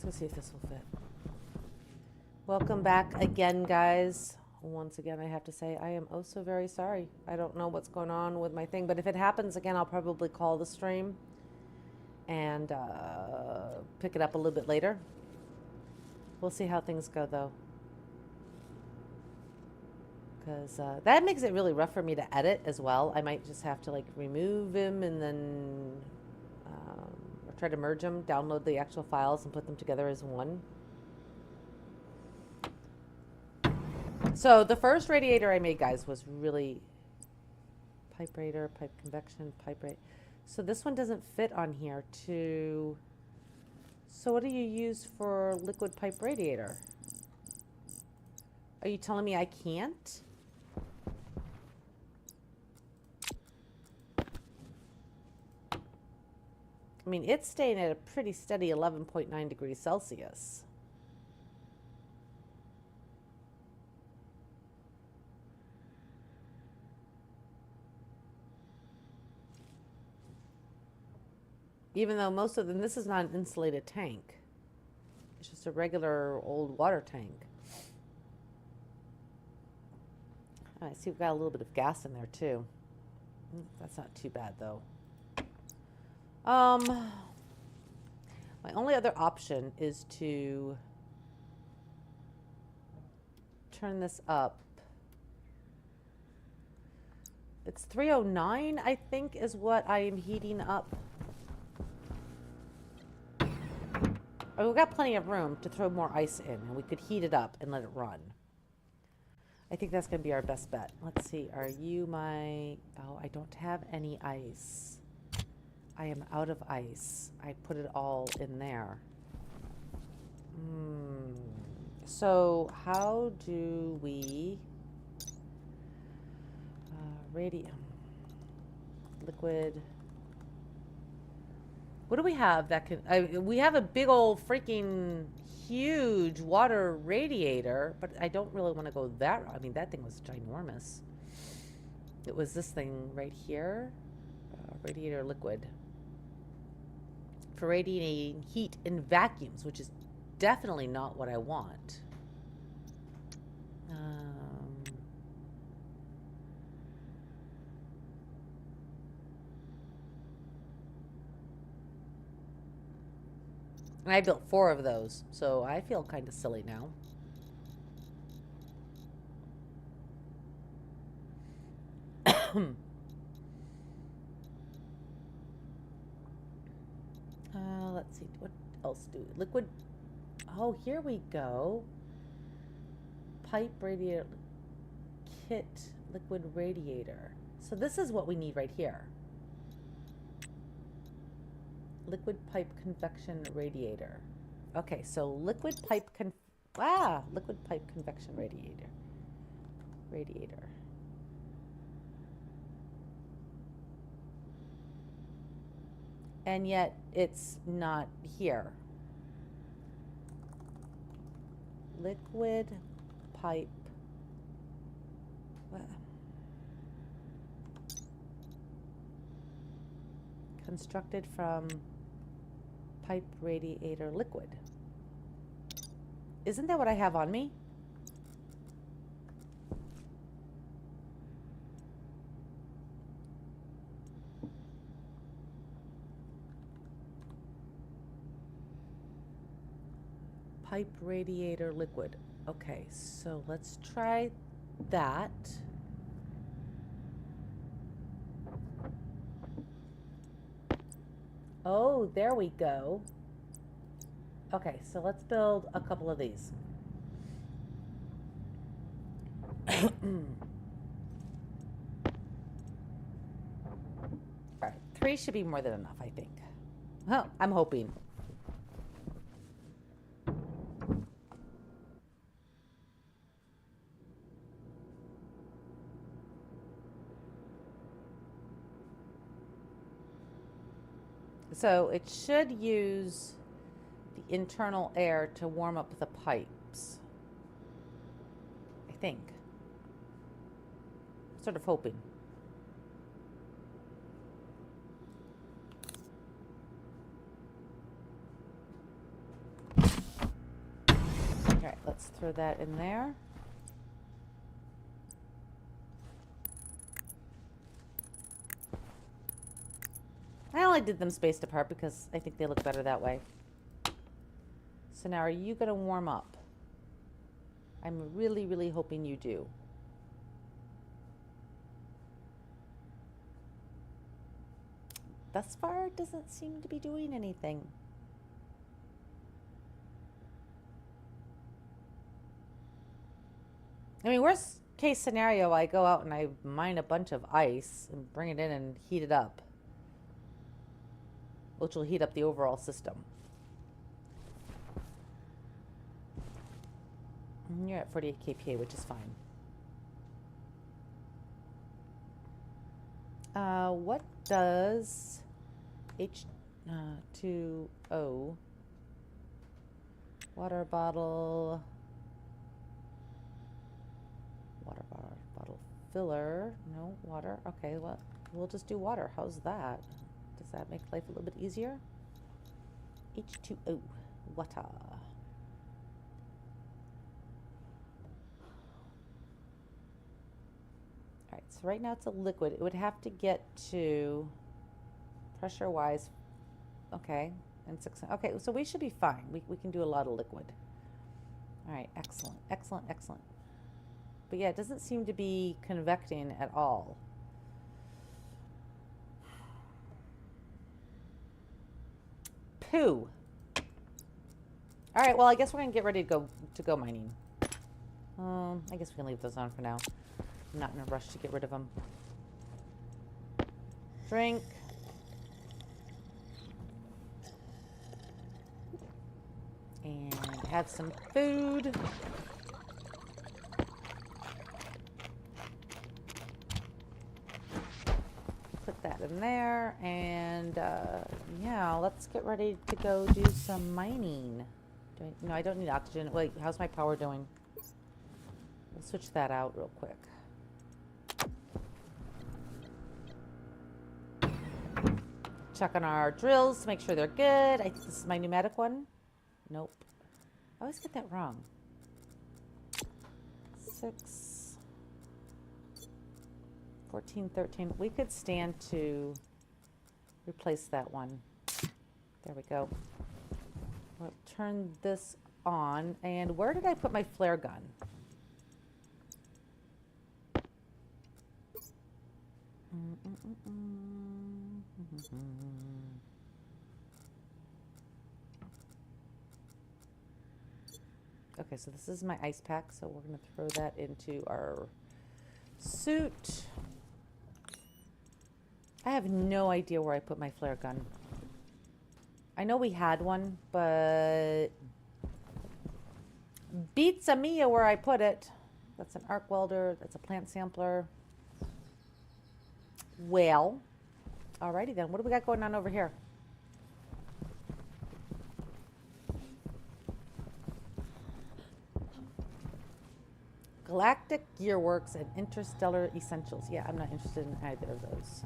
Let's go see if this will fit. Welcome back again, guys. Once again, I have to say I am oh so very sorry. I don't know what's going on with my thing, but if it happens again, I'll probably call the stream and pick it up a little bit later. We'll see how things go, though. Because that makes it really rough for me to edit as well. I might just have to like remove him and then or try to merge them, download the actual files and put them together as one. So the first radiator I made, guys, was really pipe radiator, pipe convection, pipe rate. So this one doesn't fit on here to... So what do you use for liquid pipe radiator? Are you telling me I can't? I mean, it's staying at a pretty steady 11.9 degrees Celsius. Even though most of them, this is not an insulated tank. It's just a regular old water tank. I see we've got a little bit of gas in there too. That's not too bad though. My only other option is to turn this up. It's 309, I think, is what I am heating up. Oh, we've got plenty of room to throw more ice in, and we could heat it up and let it run. I think that's going to be our best bet. Let's see. Are you my... Oh, I don't have any ice. I am out of ice. I put it all in there. So how do we... radium. Liquid... What do we have that can... we have a big old freaking huge water radiator, but I don't really want to go that... I mean, that thing was ginormous. It was this thing right here. Radiator liquid. For radiating heat in vacuums, which is definitely not what I want. And I built 4 of those, so I feel kind of silly now. Let's see, what else do we... Liquid... Oh, here we go. Pipe radiator... Kit liquid radiator. So this is what we need right here. Liquid pipe convection radiator. Okay, so liquid pipe convection radiator. And yet it's not here. Liquid pipe. Constructed from pipe radiator liquid. Isn't that what I have on me? Pipe radiator liquid. Okay, so let's try that. Oh, there we go. Okay, so let's build a couple of these. All right, 3 should be more than enough, I think. Well, I'm hoping. So it should use the internal air to warm up the pipes. I think. Sort of hoping. Alright, let's throw that in there. I only did them spaced apart because I think they look better that way. So now are you going to warm up? I'm really, really hoping you do. Thus far, it doesn't seem to be doing anything. I mean, worst case scenario, I go out and I mine a bunch of ice and bring it in and heat it up, which will heat up the overall system. And you're at 48 kPa, which is fine. What does H2O water bottle filler? No water. Okay, well, we'll just do water. How's that? Does that make life a little bit easier? H2O water. Alright, so right now it's a liquid. It would have to get to pressure-wise, okay, and 6. Okay, so we should be fine. We can do a lot of liquid. Alright, excellent, excellent, excellent. But yeah, it doesn't seem to be convecting at all. Poo. Alright, well, I guess we're going to get ready to go mining. I guess we can leave those on for now. I'm not in a rush to get rid of them. Drink. And have some food. Put that in there. And yeah, let's get ready to go do some mining. No, I don't need oxygen. Wait, how's my power doing? We'll switch that out real quick. Check on our drills to make sure they're good. I think this is my pneumatic one. Nope. I always get that wrong. 6, 14, 13. We could stand to replace that one. There we go. We'll turn this on. And where did I put my flare gun? Okay, so this is my ice pack, so we're going to throw that into our suit. I have no idea where I put my flare gun. I know we had one, but beats a Mia where I put it. That's an arc welder. That's a plant sampler. Well, alrighty then. What do we got going on over here? Galactic Gearworks and Interstellar Essentials. Yeah, I'm not interested in either of those.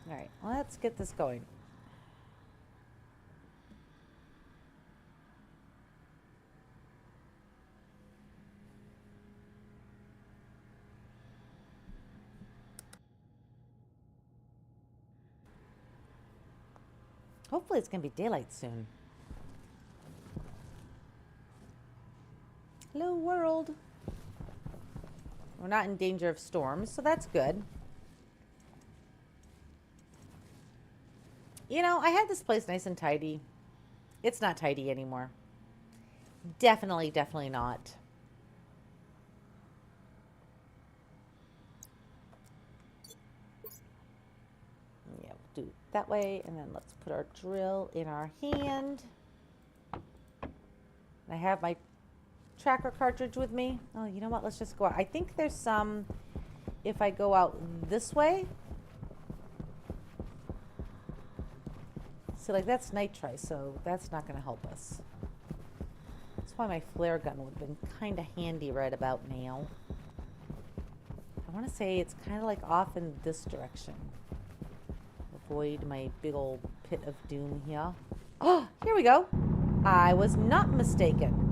Alright, let's get this going. Hopefully it's going to be daylight soon. Hello, world. We're not in danger of storms, so that's good. You know, I had this place nice and tidy. It's not tidy anymore. Definitely, definitely not. Yeah, we'll do it that way, and then let's put our drill in our hand. I have my tracker cartridge with me. Oh, you know what? Let's just go out. I think there's some, if I go out this way. So, like, that's nitrite, so that's not going to help us. That's why my flare gun would have been kind of handy right about now. How want to say it's kind of like off in this direction. Avoid my big old pit of doom here. Oh, here we go. I was not mistaken.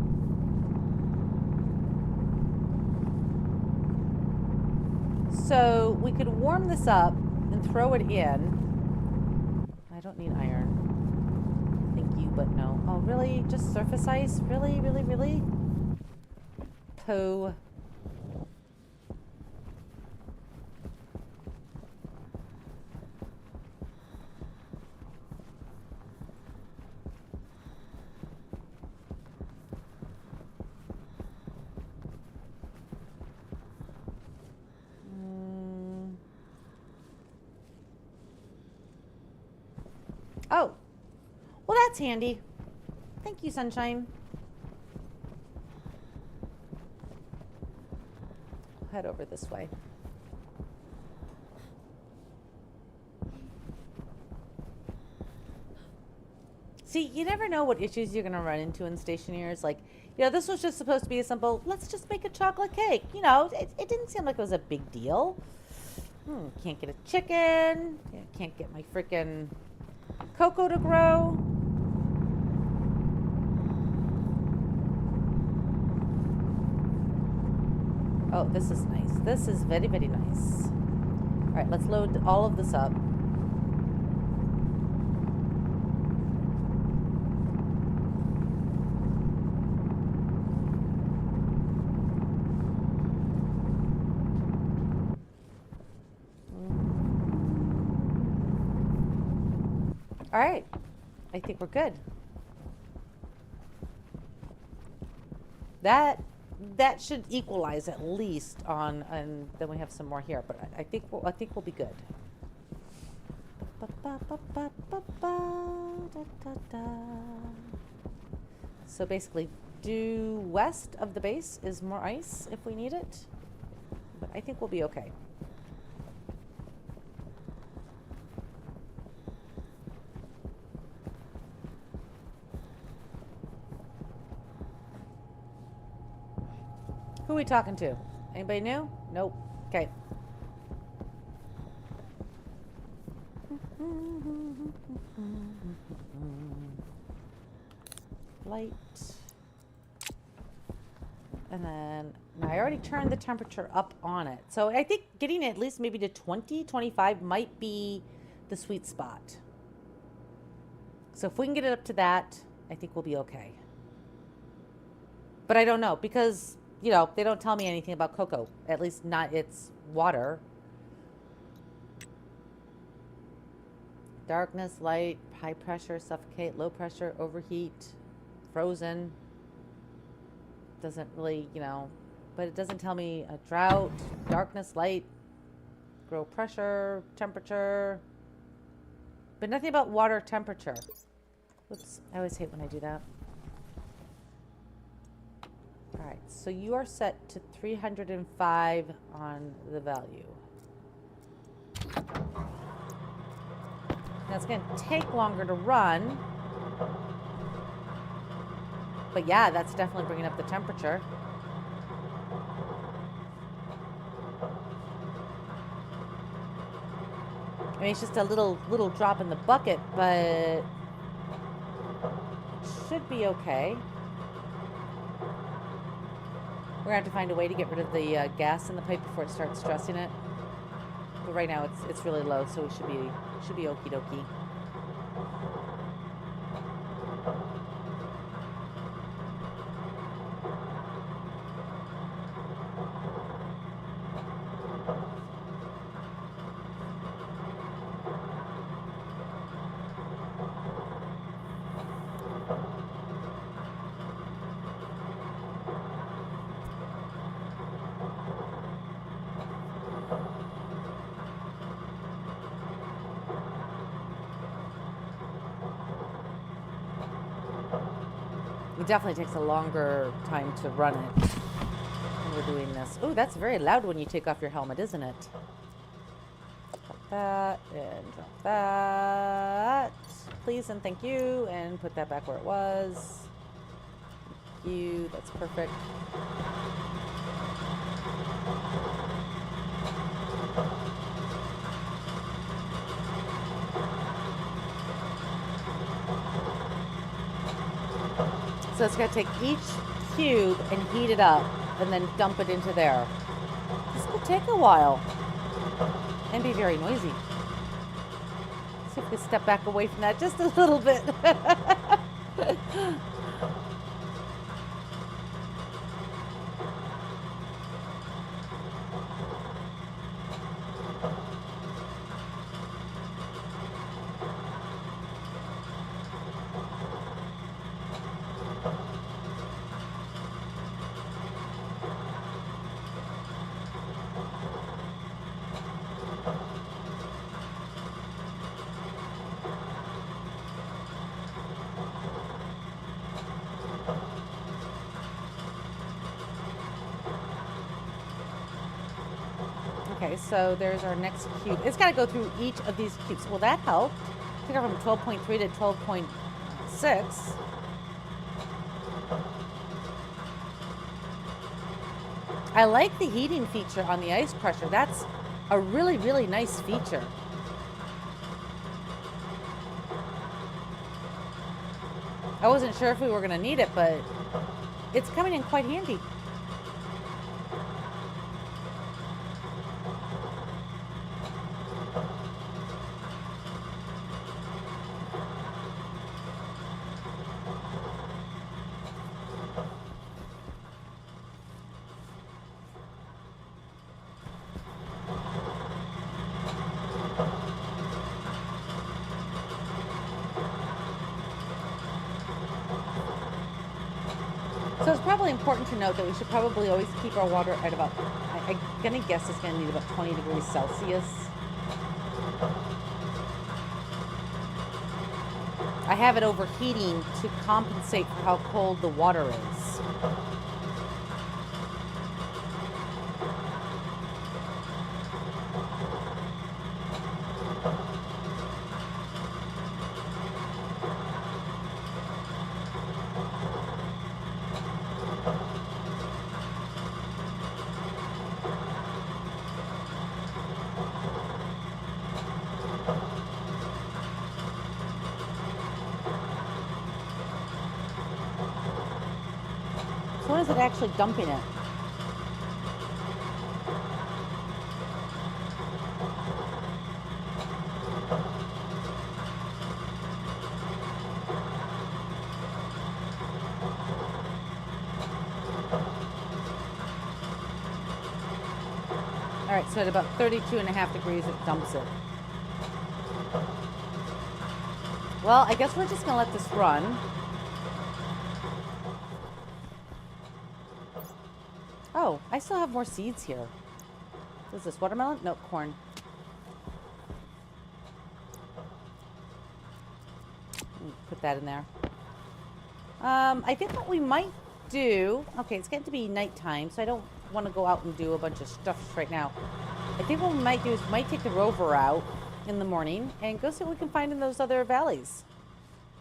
So we could warm this up and throw it in. I don't need iron. Thank you, but no. Oh, really? Just surface ice? Really, really, really? Pooh. Oh, well, that's handy. Thank you, sunshine. I'll head over this way. See, you never know what issues you're going to run into in Stationeers. Like, you know, this was just supposed to be a simple, let's just make a chocolate cake. You know, it didn't seem like it was a big deal. Can't get a chicken. Can't get my freaking cocoa to grow. Oh, this is nice. This is very, very nice. All right, let's load all of this up. All right, I think we're good. That should equalize at least on, and then we have some more here. But I think we'll be good. So basically, due west of the base is more ice if we need it, but I think we'll be okay. Who are we talking to? Anybody new? Nope. Okay. Light. And then, now I already turned the temperature up on it. So I think getting it at least maybe to 20, 25 might be the sweet spot. So if we can get it up to that, I think we'll be okay. But I don't know because, you know, they don't tell me anything about cocoa. At least not its water. Darkness, light, high pressure, suffocate, low pressure, overheat, frozen. Doesn't really, you know, but it doesn't tell me a drought, darkness, light, grow pressure, temperature. But nothing about water temperature. Whoops, I always hate when I do that. All right, so you are set to 305 on the value. Now it's going to take longer to run. But yeah, that's definitely bringing up the temperature. I mean, it's just a little drop in the bucket, but it should be okay. We're gonna have to find a way to get rid of the gas in the pipe before it starts stressing it. But right now it's really low, so it should be okie dokie. It definitely takes a longer time to run it when we're doing this. Oh, that's very loud when you take off your helmet, isn't it? Drop that and drop that. Please and thank you. And put that back where it was. Thank you. That's perfect. So it's going to take each cube and heat it up and then dump it into there. This could take a while and be very noisy. See if we can step back away from that just a little bit. Okay, so there's our next cube. It's got to go through each of these cubes. Well, that helped. Took it from 12.3 to 12.6. I like the heating feature on the ice crusher. That's a really, really nice feature. I wasn't sure if we were going to need it, but it's coming in quite handy. So it's probably important to note that we should probably always keep our water at about, I'm going to guess it's going to need about 20 degrees Celsius. I have it overheating to compensate for how cold the water is. So when is it actually dumping it? All right, so at about 32.5 degrees, it dumps it. Well, I guess we're just gonna let this run. Oh, I still have more seeds here. What is this, watermelon? No, corn. Put that in there. I think what we might do... Okay, it's getting to be nighttime, so I don't want to go out and do a bunch of stuff right now. I think what we might do is we might take the rover out in the morning and go see what we can find in those other valleys.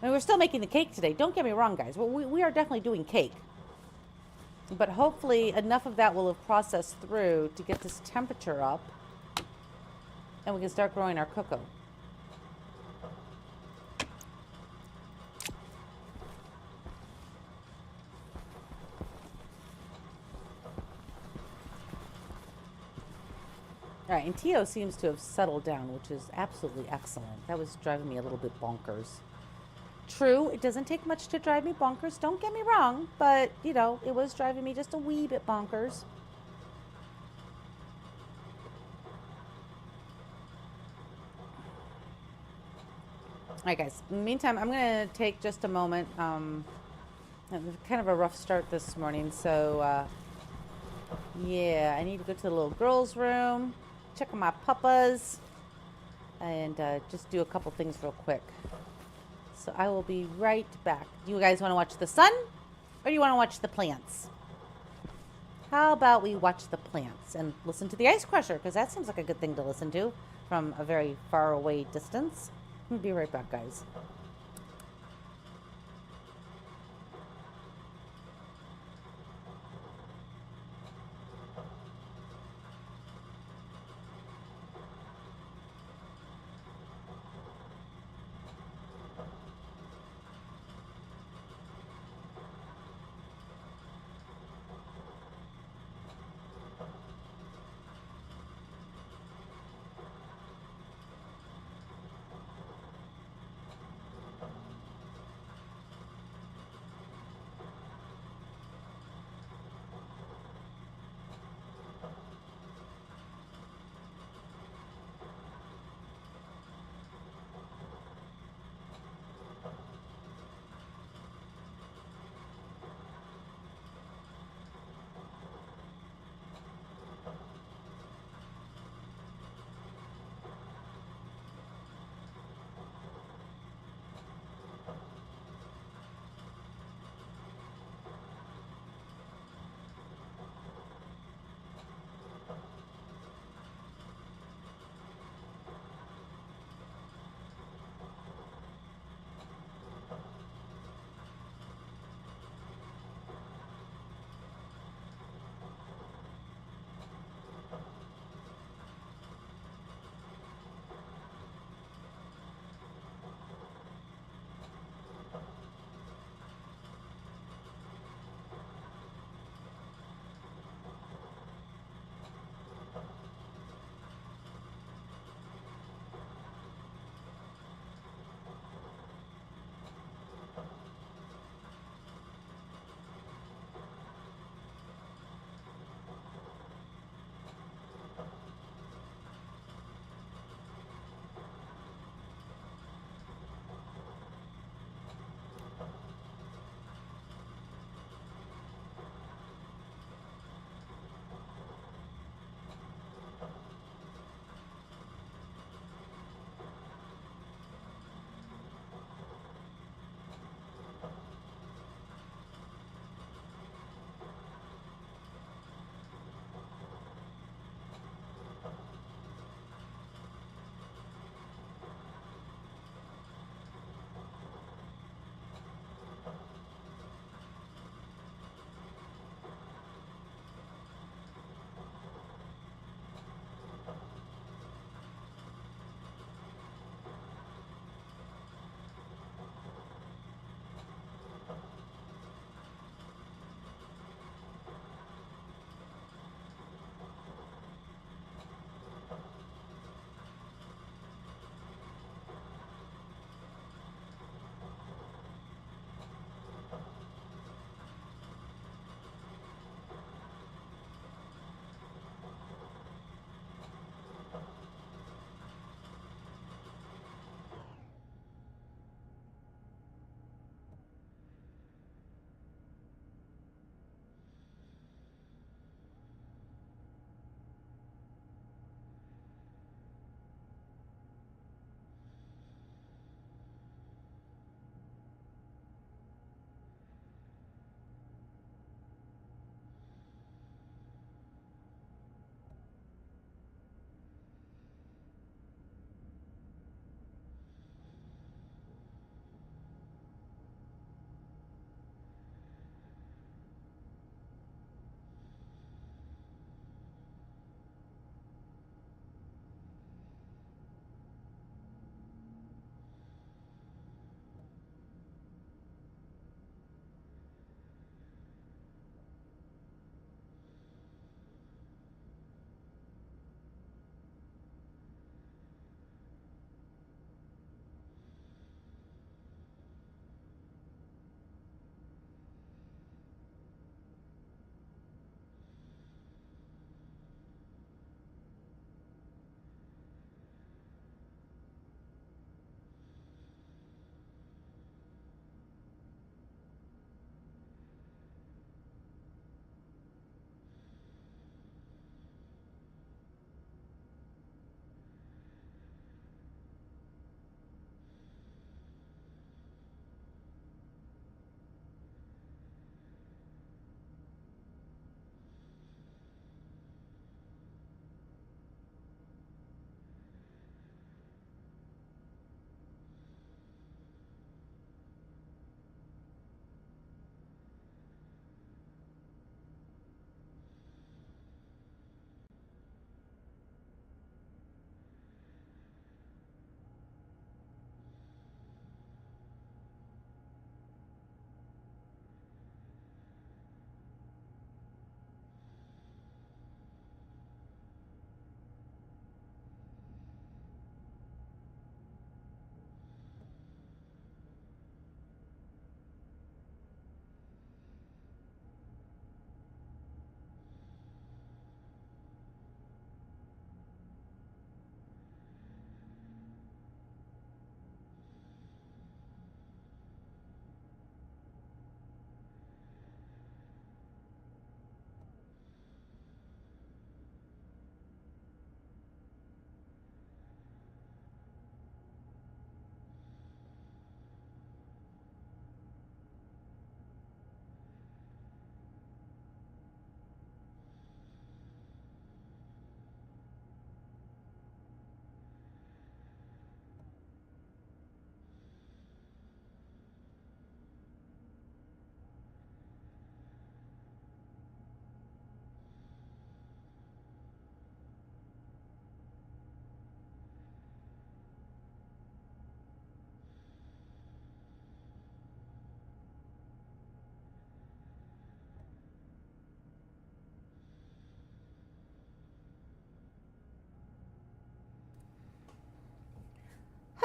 I mean, we're still making the cake today. Don't get me wrong, guys. We are definitely doing cake. But hopefully enough of that will have processed through to get this temperature up. And we can start growing our cocoa. All right, and Tio seems to have settled down, which is absolutely excellent. That was driving me a little bit bonkers. True, it doesn't take much to drive me bonkers, don't get me wrong, but, you know, it was driving me just a wee bit bonkers. All right, guys, in the meantime, I'm going to take just a moment. Kind of a rough start this morning, so, yeah, I need to go to the little girls' room, check on my puppas, and just do a couple things real quick. So I will be right back. Do you guys want to watch the sun, or do you want to watch the plants? How about we watch the plants and listen to the ice crusher, because that seems like a good thing to listen to from a very far away distance. I'll be right back, guys.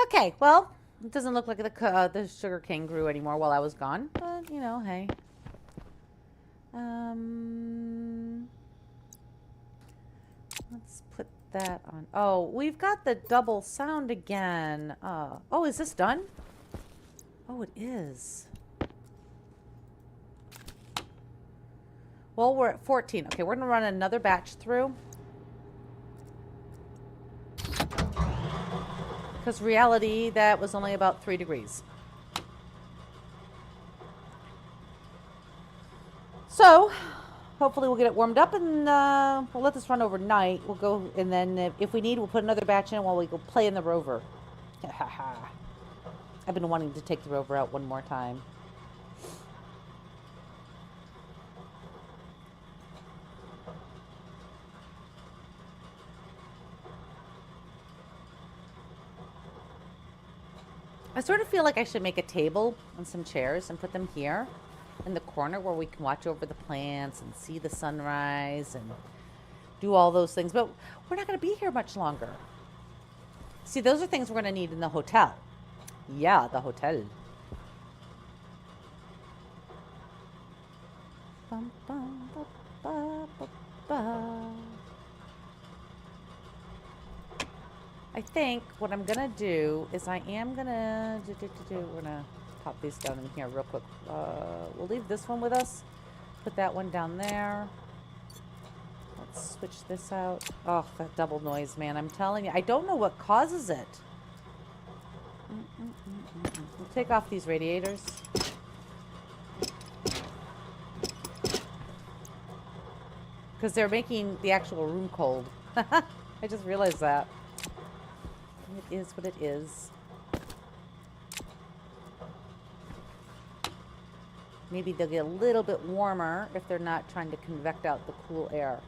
Okay, well, it doesn't look like the sugar cane grew anymore while I was gone, but you know, hey. Um, let's put that on. Oh, we've got the double sound again. Oh, is this done? Oh, it is. Well, we're at 14. Okay, we're gonna run another batch through. Because reality, that was only about 3 degrees. So, hopefully we'll get it warmed up and we'll let this run overnight. We'll go, and then if we need, we'll put another batch in while we go play in the rover. I've been wanting to take the rover out one more time. I sort of feel like I should make a table and some chairs and put them here in the corner where we can watch over the plants and see the sunrise and do all those things. But we're not going to be here much longer. See, those are things we're going to need in the hotel. Yeah, the hotel. Bum, bum, ba, ba, ba, ba. I think what I'm gonna do is I am gonna we're gonna pop these down in here real quick. We'll leave this one with us. Put that one down there. Let's switch this out. Oh, that double noise, man! I'm telling you, I don't know what causes it. We'll take off these radiators. Because they're making the actual room cold. I just realized that. It is what it is. Maybe they'll get a little bit warmer if they're not trying to convect out the cool air.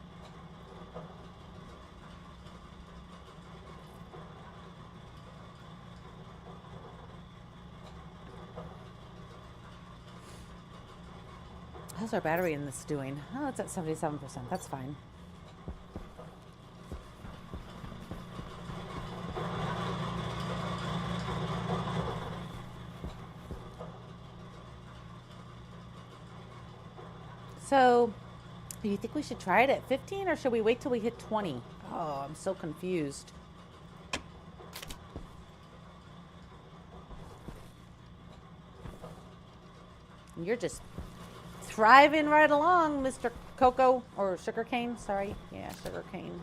How's our battery in this doing? Oh, it's at 77%. That's fine. So, do you think we should try it at 15 or should we wait till we hit 20? Oh, I'm so confused. You're just thriving right along, Mr. Cocoa, or sugarcane, sorry. Yeah, sugarcane.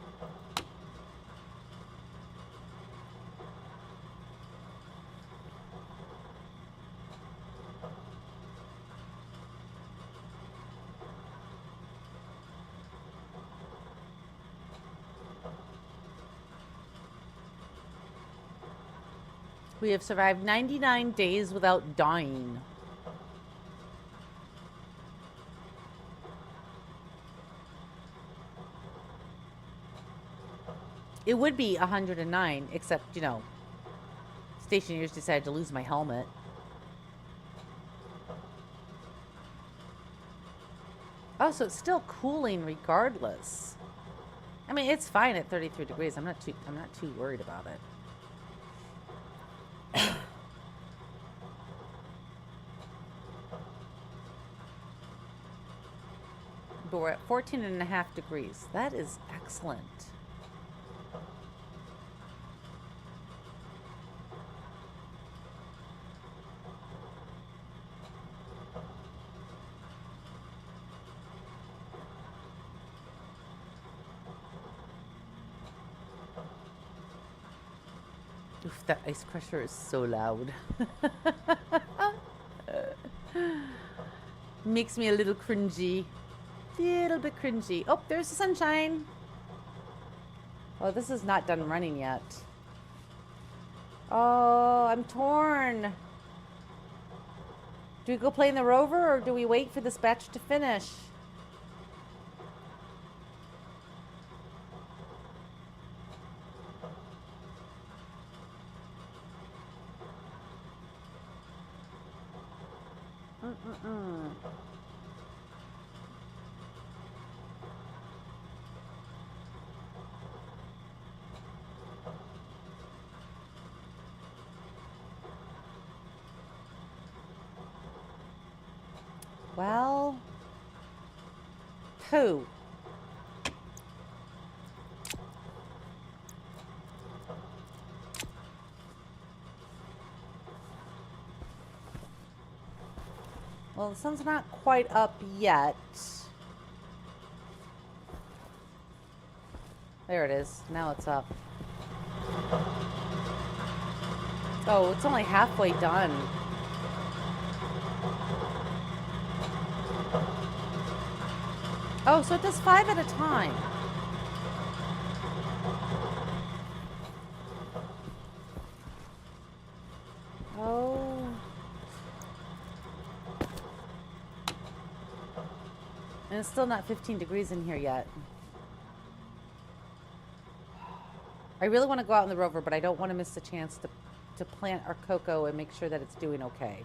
We have survived 99 days without dying. It would be 109, except, you know, Stationeers decided to lose my helmet. Oh, so it's still cooling regardless. I mean, it's fine at 33 degrees. I'm not too worried about it. But we're at 14.5 degrees. That is excellent. Oof, that ice crusher is so loud. Makes me a little cringy. Little bit cringy. Oh, there's the sunshine. Oh, this is not done running yet. Oh, I'm torn. Do we go play in the rover or do we wait for this batch to finish? Well, poo. Well, the sun's not quite up yet. There it is. Now it's up. Oh, it's only halfway done. Oh, so it does 5 at a time. Oh. And it's still not 15 degrees in here yet. I really want to go out in the rover, but I don't want to miss the chance to plant our cocoa and make sure that it's doing okay.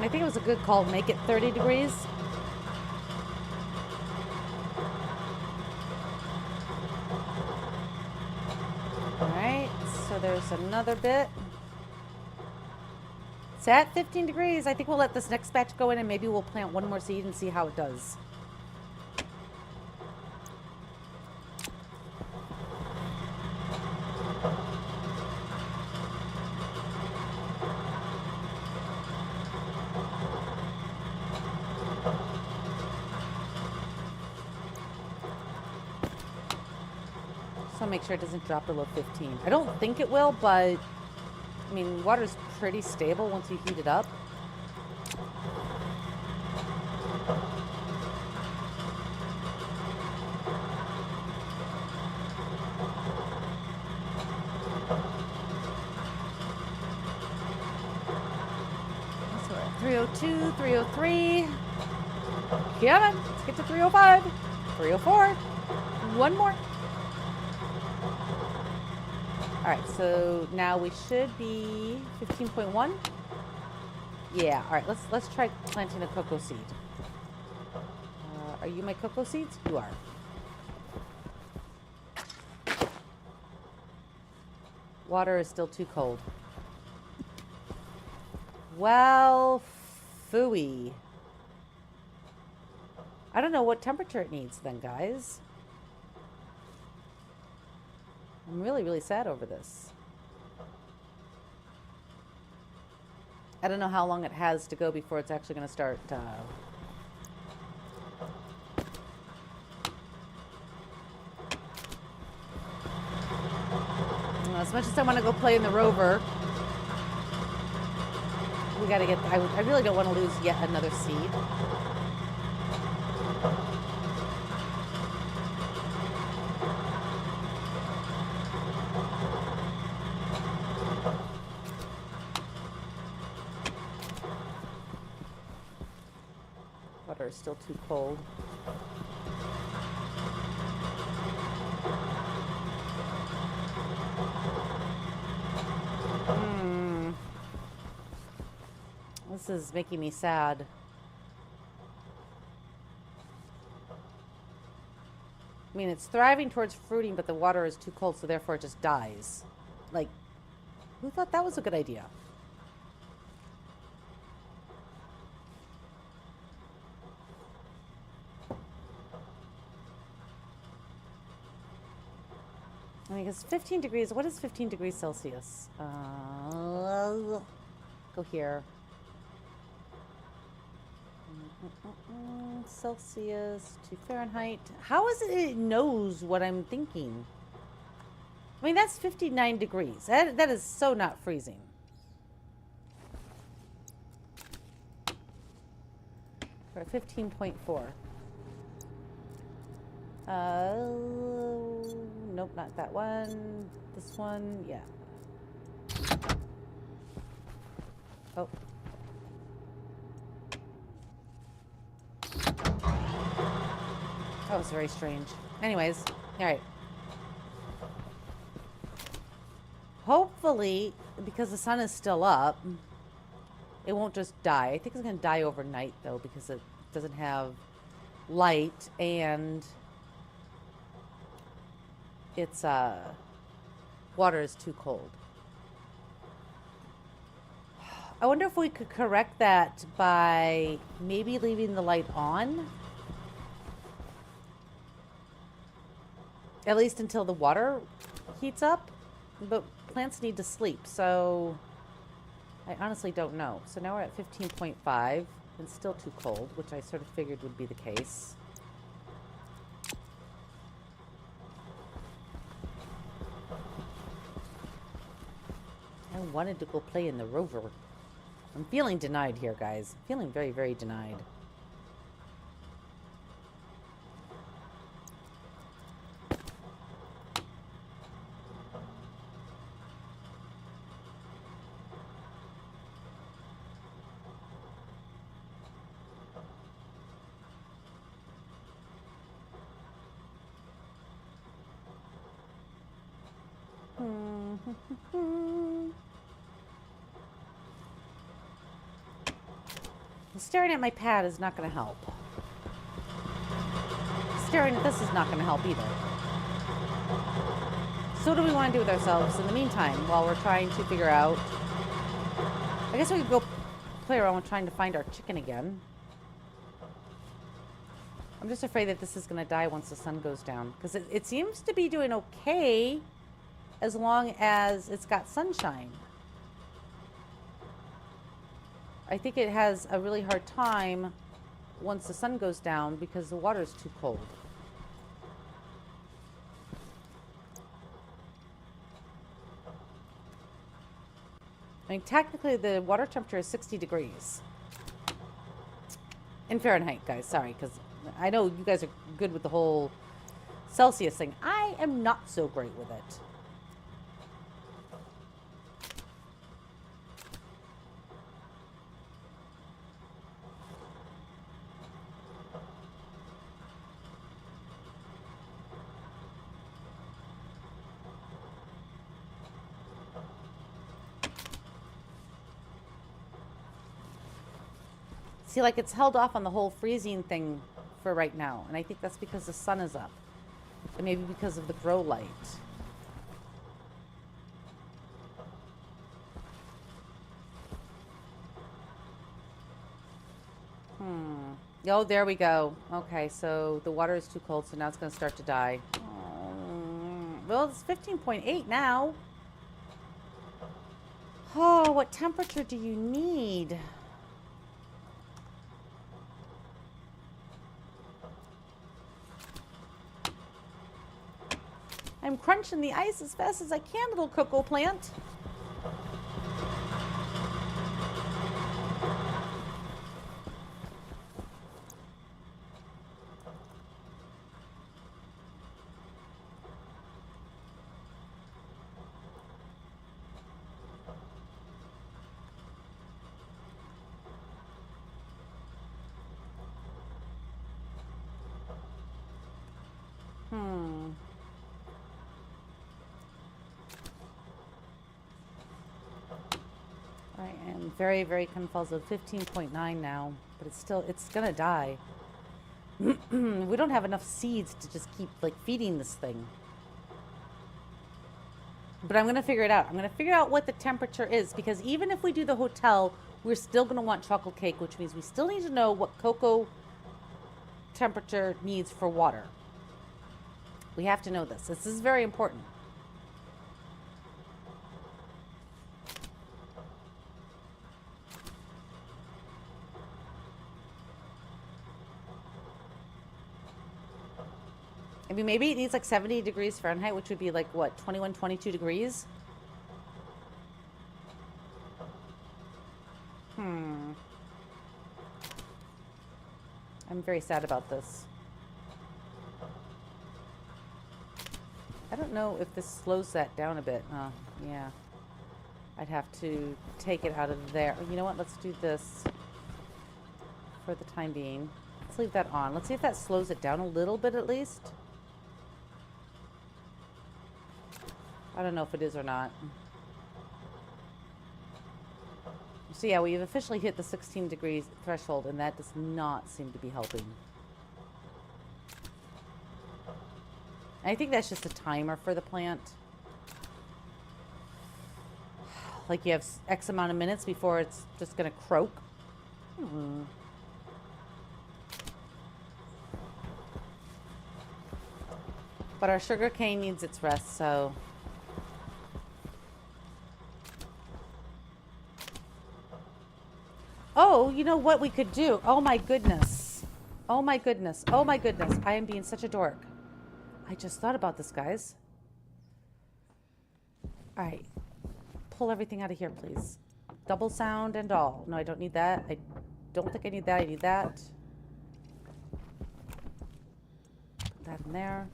I think it was a good call. Make it 30 degrees. All right, so there's another bit. It's at 15 degrees. I think we'll let this next batch go in and maybe we'll plant one more seed and see how it does. Make sure it doesn't drop below 15. I don't think it will, but I mean, water's pretty stable once you heat it up. So we're at 302, 303. Come on, let's get to 305, 304. One more. All right, so now we should be 15.1. Yeah. All right, let's try planting a cocoa seed. Are you my cocoa seeds? You are. Water is still too cold. Well, phooey. I don't know what temperature it needs then, guys. I'm really, really sad over this. I don't know how long it has to go before it's actually going to start. As much as I want to go play in the rover, we got to get. I really don't want to lose yet another seed. Water is still too cold. This is making me sad. I mean, it's thriving towards fruiting, but the water is too cold, so therefore it just dies. Like, who thought that was a good idea? I mean, it's 15 degrees. What is 15 degrees Celsius? Go here. Celsius to Fahrenheit. How is it knows what I'm thinking? I mean, that's 59 degrees. That is so not freezing. We're at 15.4. Nope, not that one. This one, yeah. Oh. That was very strange. Anyways, all right. hopefully, because the sun is still up, it won't just die. I think it's going to die overnight, though, because it doesn't have light and its water is too cold. I wonder if we could correct that by maybe leaving the light on. At least until the water heats up. But plants need to sleep, so I honestly don't know. So now we're at 15.5. It's still too cold, which I sort of figured would be the case. I wanted to go play in the rover. I'm feeling denied here, guys. Feeling very, very denied. Staring at my pad is not going to help. Staring at this is not going to help either. So what do we want to do with ourselves in the meantime while we're trying to figure out... I guess we could go play around with trying to find our chicken again. I'm just afraid that this is going to die once the sun goes down. Because it seems to be doing okay as long as it's got sunshine. I think it has a really hard time once the sun goes down because the water is too cold. I mean, technically the water temperature is 60 degrees. In Fahrenheit, guys. Sorry, because I know you guys are good with the whole Celsius thing. I am not so great with it. See, like, it's held off on the whole freezing thing for right now. And I think that's because the sun is up. And maybe because of the grow light. Oh, there we go. Okay, so the water is too cold, so now it's going to start to die. Well, it's 15.8 now. Oh, what temperature do you need? I'm crunching the ice as fast as I can, little cocoa plant. I am very, very confused. 15.9 now, but it's gonna die. We don't have enough seeds to just keep, like, feeding this thing. But I'm gonna figure it out. I'm gonna figure out what the temperature is, because even if we do the hotel, we're still gonna want chocolate cake, which means we still need to know what cocoa temperature needs for water. We have to know this. This is very important. I mean, maybe it needs like 70 degrees Fahrenheit, which would be like, what, 21, 22 degrees? I'm very sad about this. I don't know if this slows that down a bit. Yeah. I'd have to take it out of there. You know what? Let's do this for the time being. Let's leave that on. Let's see if that slows it down a little bit at least. I don't know if it is or not. So yeah, we've officially hit the 16 degrees threshold, and that does not seem to be helping. I think that's just a timer for the plant. Like you have X amount of minutes before it's just gonna croak. But our sugar cane needs its rest, so... Oh, you know what we could do? Oh my goodness. Oh my goodness. Oh my goodness. I am being such a dork. I just thought about this, guys. Alright. Pull everything out of here, please. Double sound and all. No, I don't need that. I don't think I need that. I need that. Put that in there.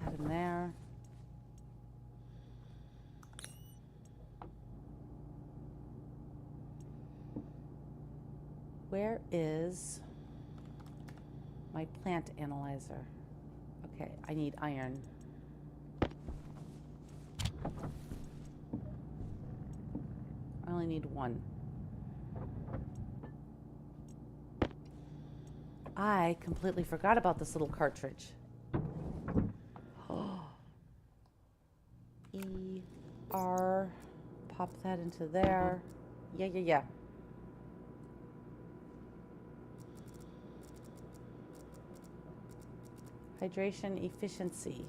That in there. Where is my plant analyzer? Okay, I need iron. I only need one. I completely forgot about this little cartridge. ER. Pop that into there. Yeah. Hydration efficiency.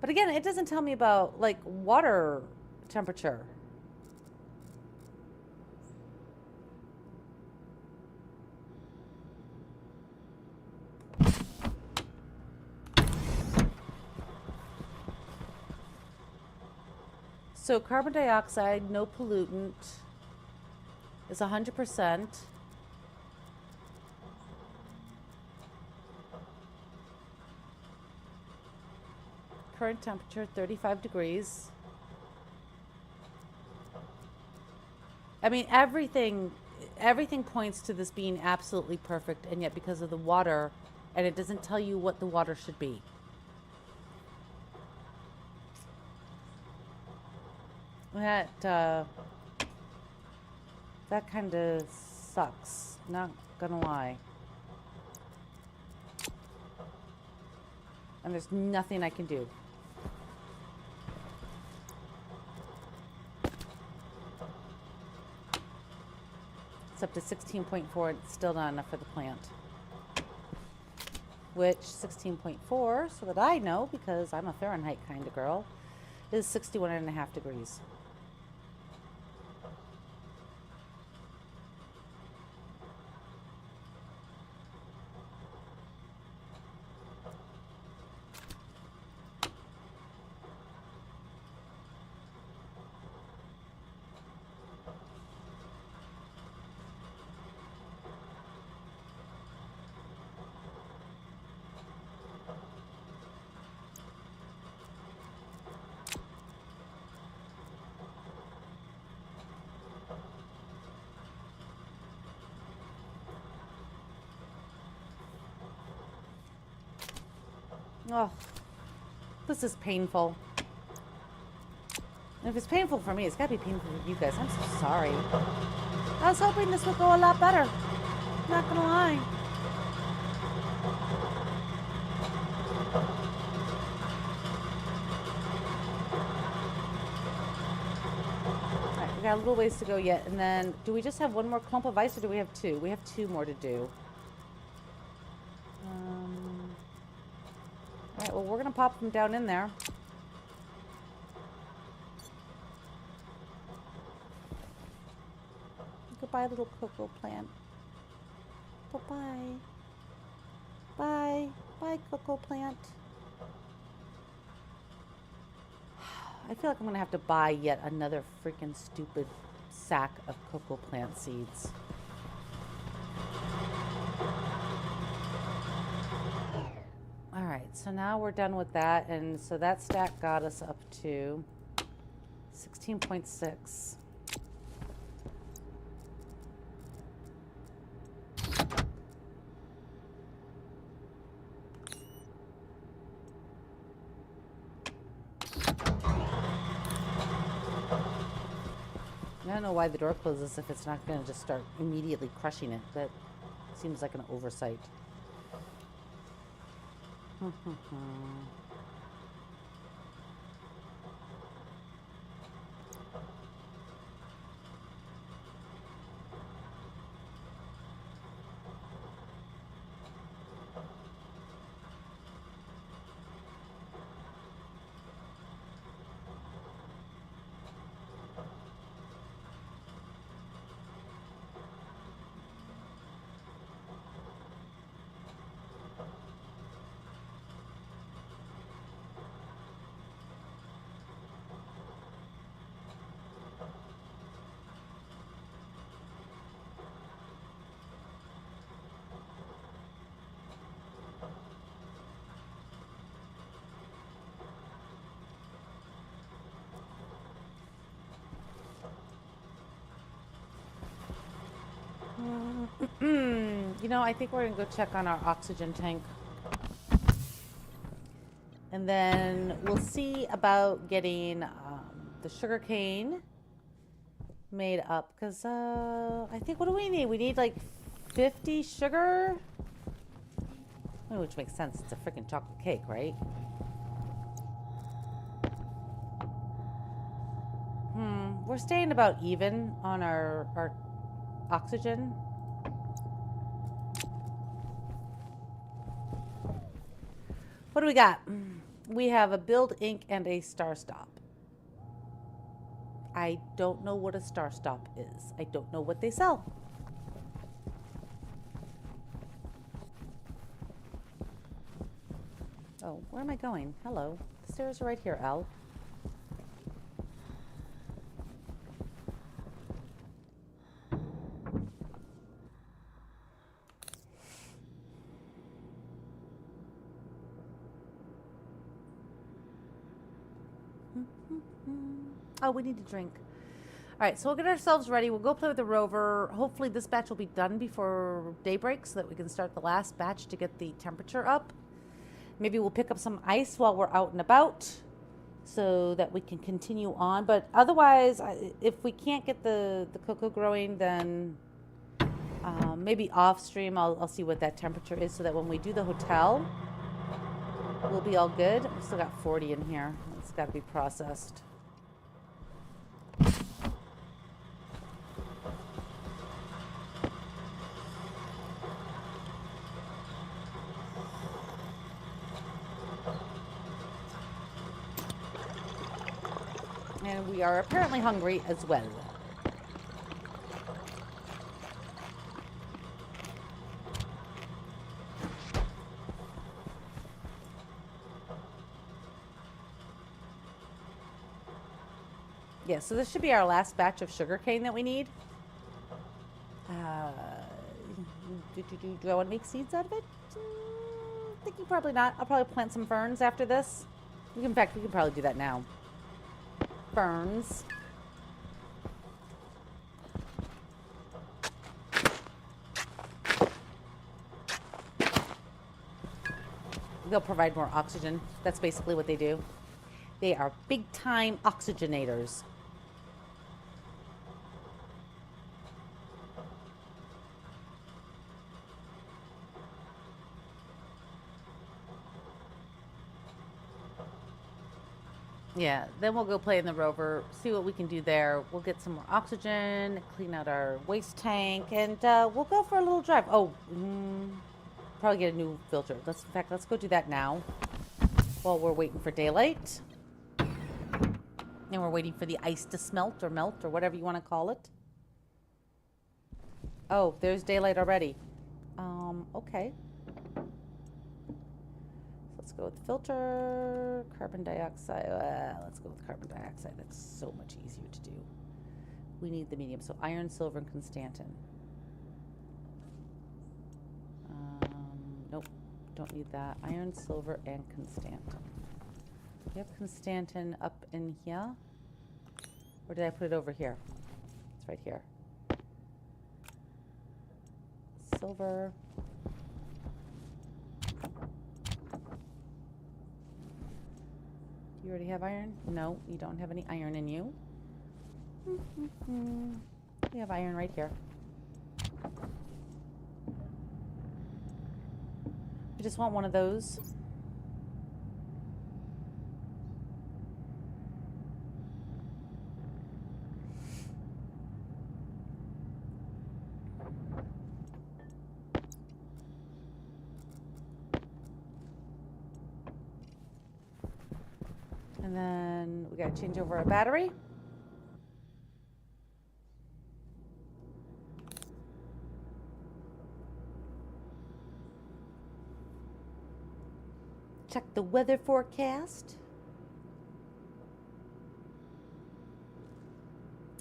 But again, it doesn't tell me about, like, water temperature. So carbon dioxide, no pollutant, is 100%. Current temperature 35 degrees. I mean, everything points to this being absolutely perfect, and yet because of the water, and it doesn't tell you what the water should be. That kind of sucks, not gonna lie. And there's nothing I can do. It's up to 16.4, and it's still not enough for the plant. Which 16.4, so that I know, because I'm a Fahrenheit kind of girl, is 61.5 degrees. Oh, this is painful. And if it's painful for me, it's gotta be painful for you guys. I'm so sorry. I was hoping this would go a lot better. Not gonna lie. Alright, we got a little ways to go yet. And then, do we just have one more clump of ice, or do we have two? We have two more to do. Alright, well, we're going to pop them down in there. Goodbye, little cocoa plant. Bye-bye. Bye. Bye, cocoa plant. I feel like I'm going to have to buy yet another freaking stupid sack of cocoa plant seeds. Alright, so now we're done with that, and so that stack got us up to 16.6. I don't know why the door closes if it's not going to just start immediately crushing it. That seems like an oversight. You know, I think we're gonna go check on our oxygen tank. And then we'll see about getting the sugar cane made up. Because I think, what do we need? We need like 50 sugar? Oh, which makes sense. It's a freaking chocolate cake, right? We're staying about even on our oxygen. What do we got? We have a build ink and a star stop. I don't know what a star stop is. I don't know what they sell. Oh, where am I going? Hello. The stairs are right here, Al. Oh, we need to drink. All right, so we'll get ourselves ready. We'll go play with the rover. Hopefully this batch will be done before daybreak so that we can start the last batch to get the temperature up. Maybe we'll pick up some ice while we're out and about so that we can continue on. But otherwise, if we can't get the cocoa growing, then maybe off stream I'll see what that temperature is so that when we do the hotel, we'll be all good. We've still got 40 in here. It's got to be processed. And we are apparently hungry as well. Yeah, so this should be our last batch of sugarcane that we need. Do I want to make seeds out of it? Thinking probably not. I'll probably plant some ferns after this. In fact, we can probably do that now. Ferns. They'll provide more oxygen. That's basically what they do. They are big-time oxygenators. Yeah, then we'll go play in the rover, see what we can do there. We'll get some more oxygen, clean out our waste tank, and we'll go for a little drive. Oh, probably get a new filter. In fact, let's go do that now while we're waiting for daylight. And we're waiting for the ice to smelt or melt or whatever you want to call it. Oh, there's daylight already. Okay. Let's go with filter, carbon dioxide. Let's go with carbon dioxide. That's so much easier to do. We need the medium. So iron, silver, and Constantin. Nope, don't need that. Iron, silver, and Constantin. Do you have Constantin up in here? Or did I put it over here? It's right here. Silver. Do you already have iron? No, you don't have any iron in you. We have iron right here. I just want one of those. And then we gotta change over our battery. Check the weather forecast,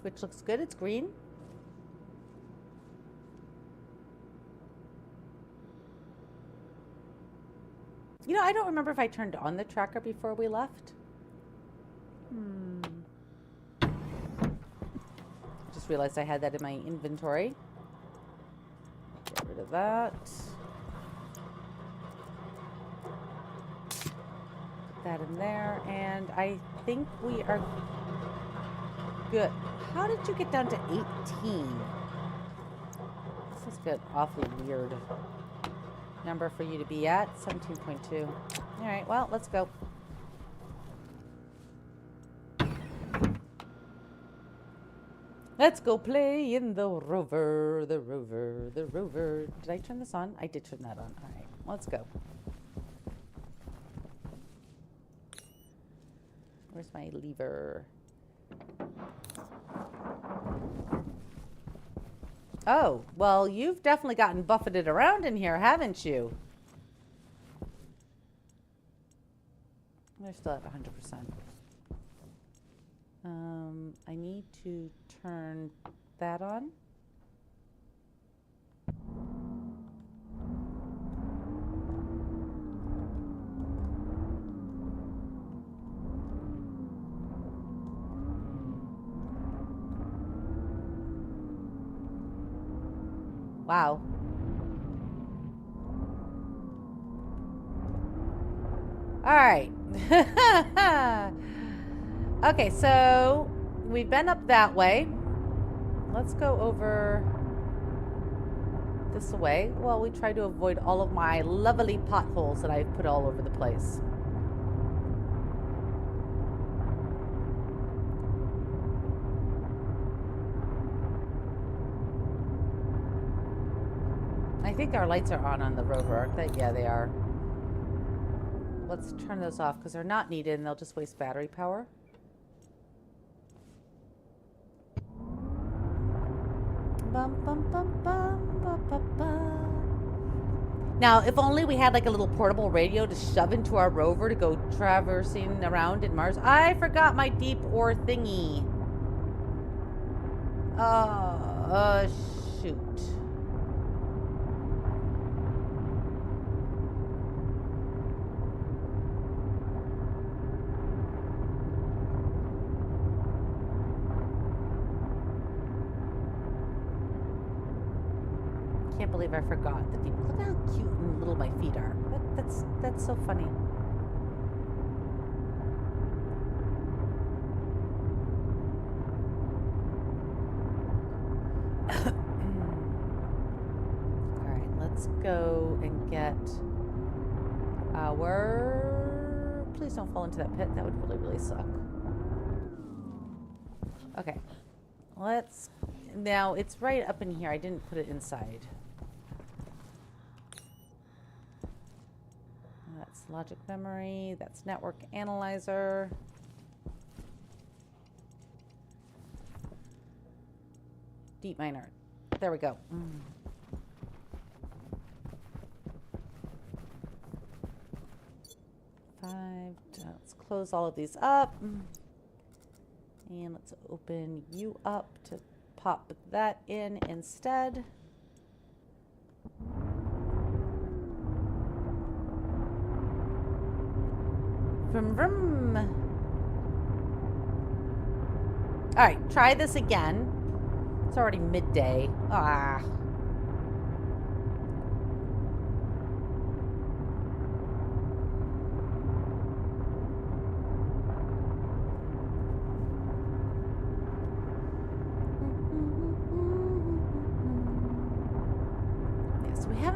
which looks good. It's green. You know, I don't remember if I turned on the tracker before we left. Just realized I had that in my inventory. Get rid of that. Put that in there, and I think we are good. How did you get down to 18? This is good. Awfully weird number for you to be at. 17.2. All right, well, let's go. Let's go play in the rover, the rover, the rover. Did I turn this on? I did turn that on. All right, let's go. Where's my lever? Oh, well, you've definitely gotten buffeted around in here, haven't you? We're still at 100%. I need to turn that on. Wow. All right. Okay, so we've been up that way. Let's go over this way. Well, we try to avoid all of my lovely potholes that I've put all over the place. I think our lights are on the rover, aren't they? Yeah, they are. Let's turn those off because they're not needed and they'll just waste battery power. Bum, bum, bum, bum, bum, bum, bum. Now, if only we had like a little portable radio to shove into our rover to go traversing around in Mars. I forgot my deep ore thingy. Shoot. I can't believe I forgot the deep. Look how cute and little my feet are. That's so funny. All right, let's go and get our. Please don't fall into that pit. That would really suck. Okay, let's. Now it's right up in here. I didn't put it inside. That's logic memory. That's network analyzer. Deep miner. There we go. Five. Let's close all of these up. And let's open you up to pop that in instead. Vroom, vroom. All right, try this again. It's already midday. Ah.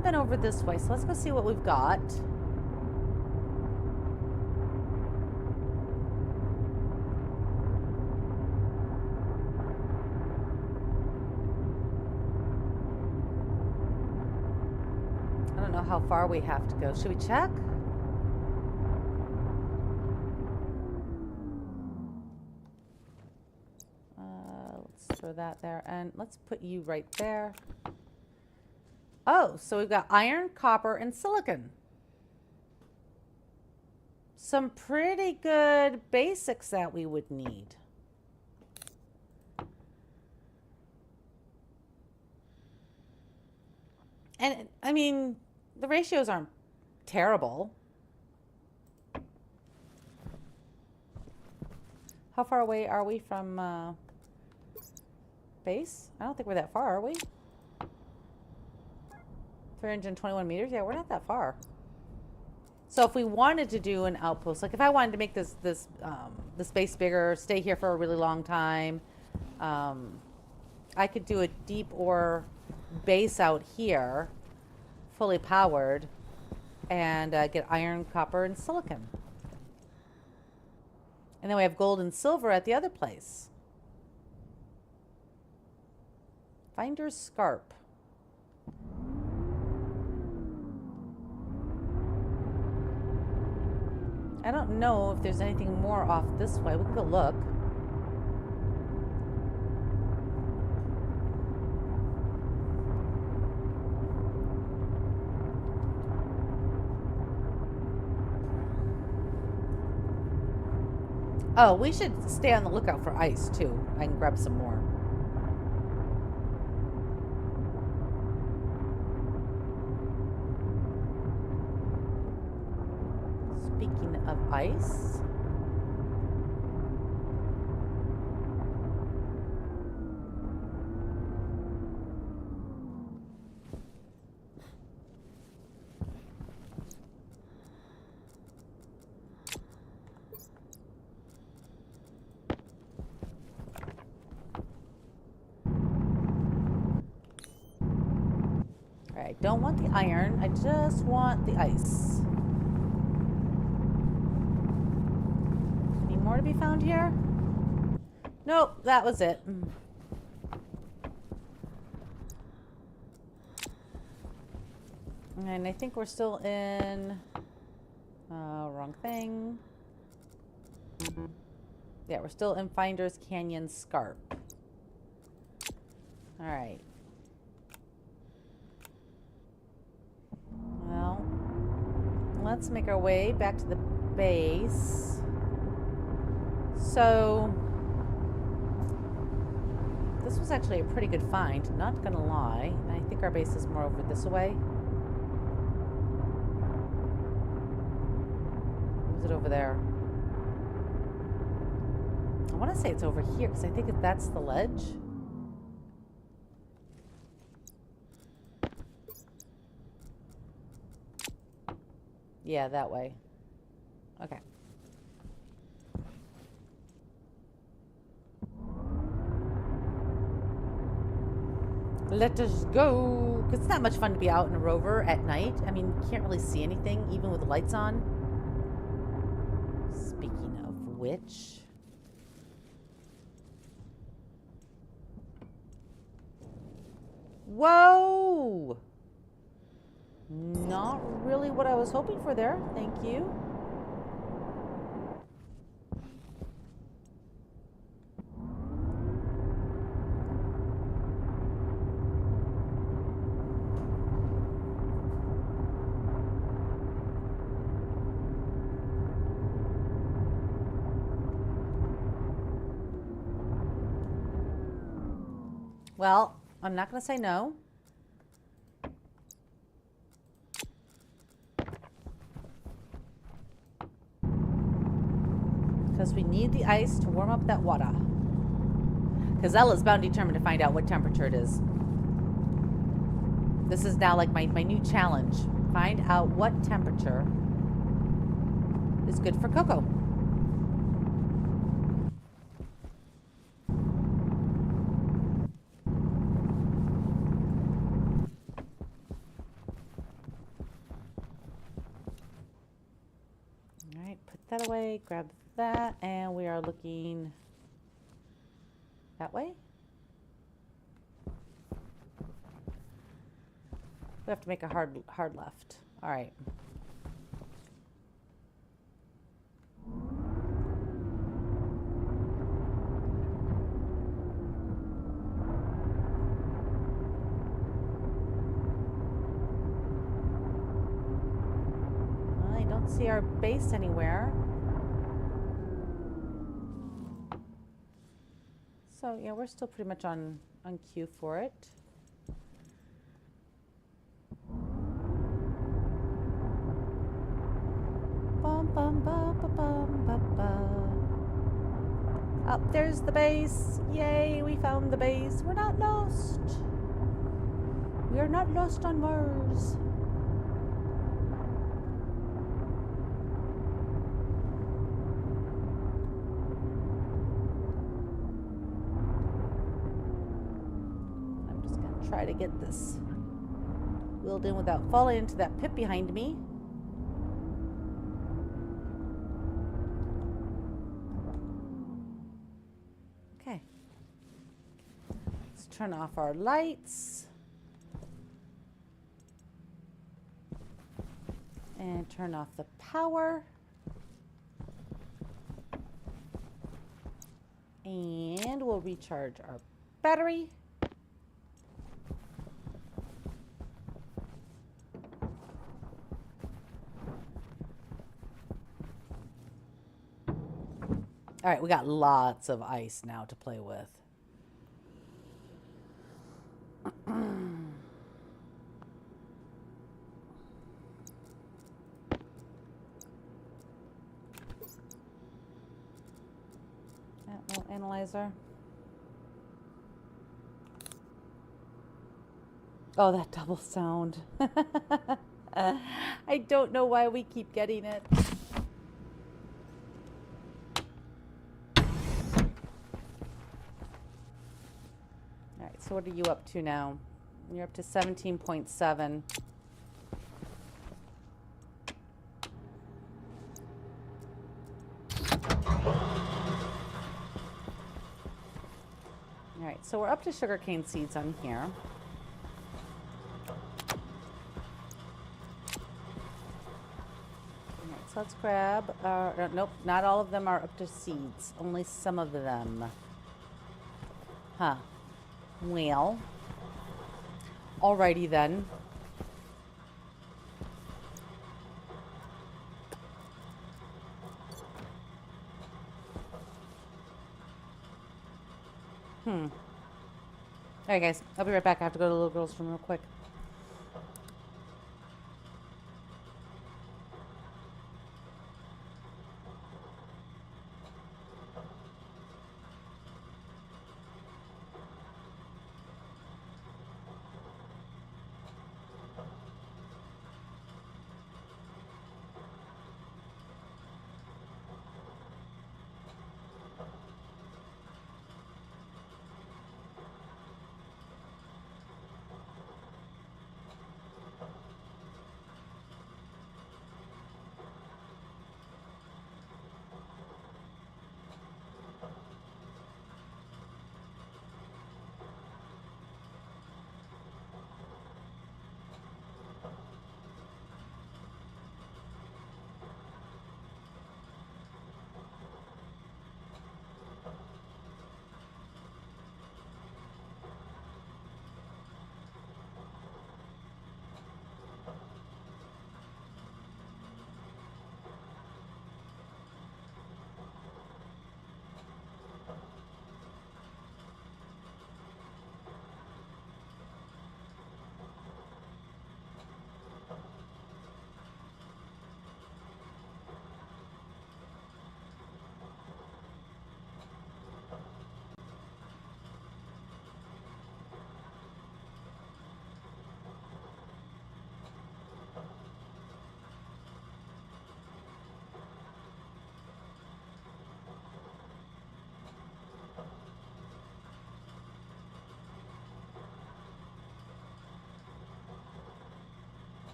haven't been over this way, so let's go see what we've got. I don't know how far we have to go. Should we check? Let's throw that there, and let's put you right there. Oh, so we've got iron, copper, and silicon. Some pretty good basics that we would need. And, I mean, the ratios aren't terrible. How far away are we from base? I don't think we're that far, are we? 321 meters? Yeah, we're not that far. So if we wanted to do an outpost, like if I wanted to make this base bigger, stay here for a really long time, I could do a deep ore base out here, fully powered, and get iron, copper, and silicon. And then we have gold and silver at the other place. Finder's Scarp. I don't know if there's anything more off this way. We can go look. Oh, we should stay on the lookout for ice too. I can grab some more. Speaking of ice. I don't want the iron, I just want the ice. Any more to be found here? Nope, that was it. And I think we're still in... wrong thing. Yeah, we're still in Finder's Canyon Scarp. Alright. Well, let's make our way back to the base. So, this was actually a pretty good find, not gonna lie. I think our base is more over this way. Or is it over there? I want to say it's over here, because I think if that's the ledge. Yeah, that way. Okay. Let us go. Because it's not much fun to be out in a rover at night. I mean, you can't really see anything, even with the lights on. Speaking of which... Whoa! Not really what I was hoping for there. Thank you. Well, I'm not going to say no. Because we need the ice to warm up that water. Because Ella's bound determined to find out what temperature it is. This is now like my new challenge. Find out what temperature is good for cocoa. that away, grab that, and we are looking that way. We have to make a hard left. All right. Well, I don't see our base anywhere. So yeah, we're still pretty much on cue for it. Up there's the base. Yay, we found the base. We're not lost. We are not lost on Mars. I'm just gonna try to get this wheeled in without falling into that pit behind me. Okay. Let's turn off our lights. And turn off the power. And we'll recharge our battery. All right, we got lots of ice now to play with. Analyzer. Oh, that double sound. I don't know why we keep getting it. All right, so what are you up to now? You're up to 17.7. All right, so we're up to sugarcane seeds on here. All right, so let's grab, nope, not all of them are up to seeds, only some of them. Huh. Well, alrighty then. All right, guys. I'll be right back. I have to go to the little girl's room real quick.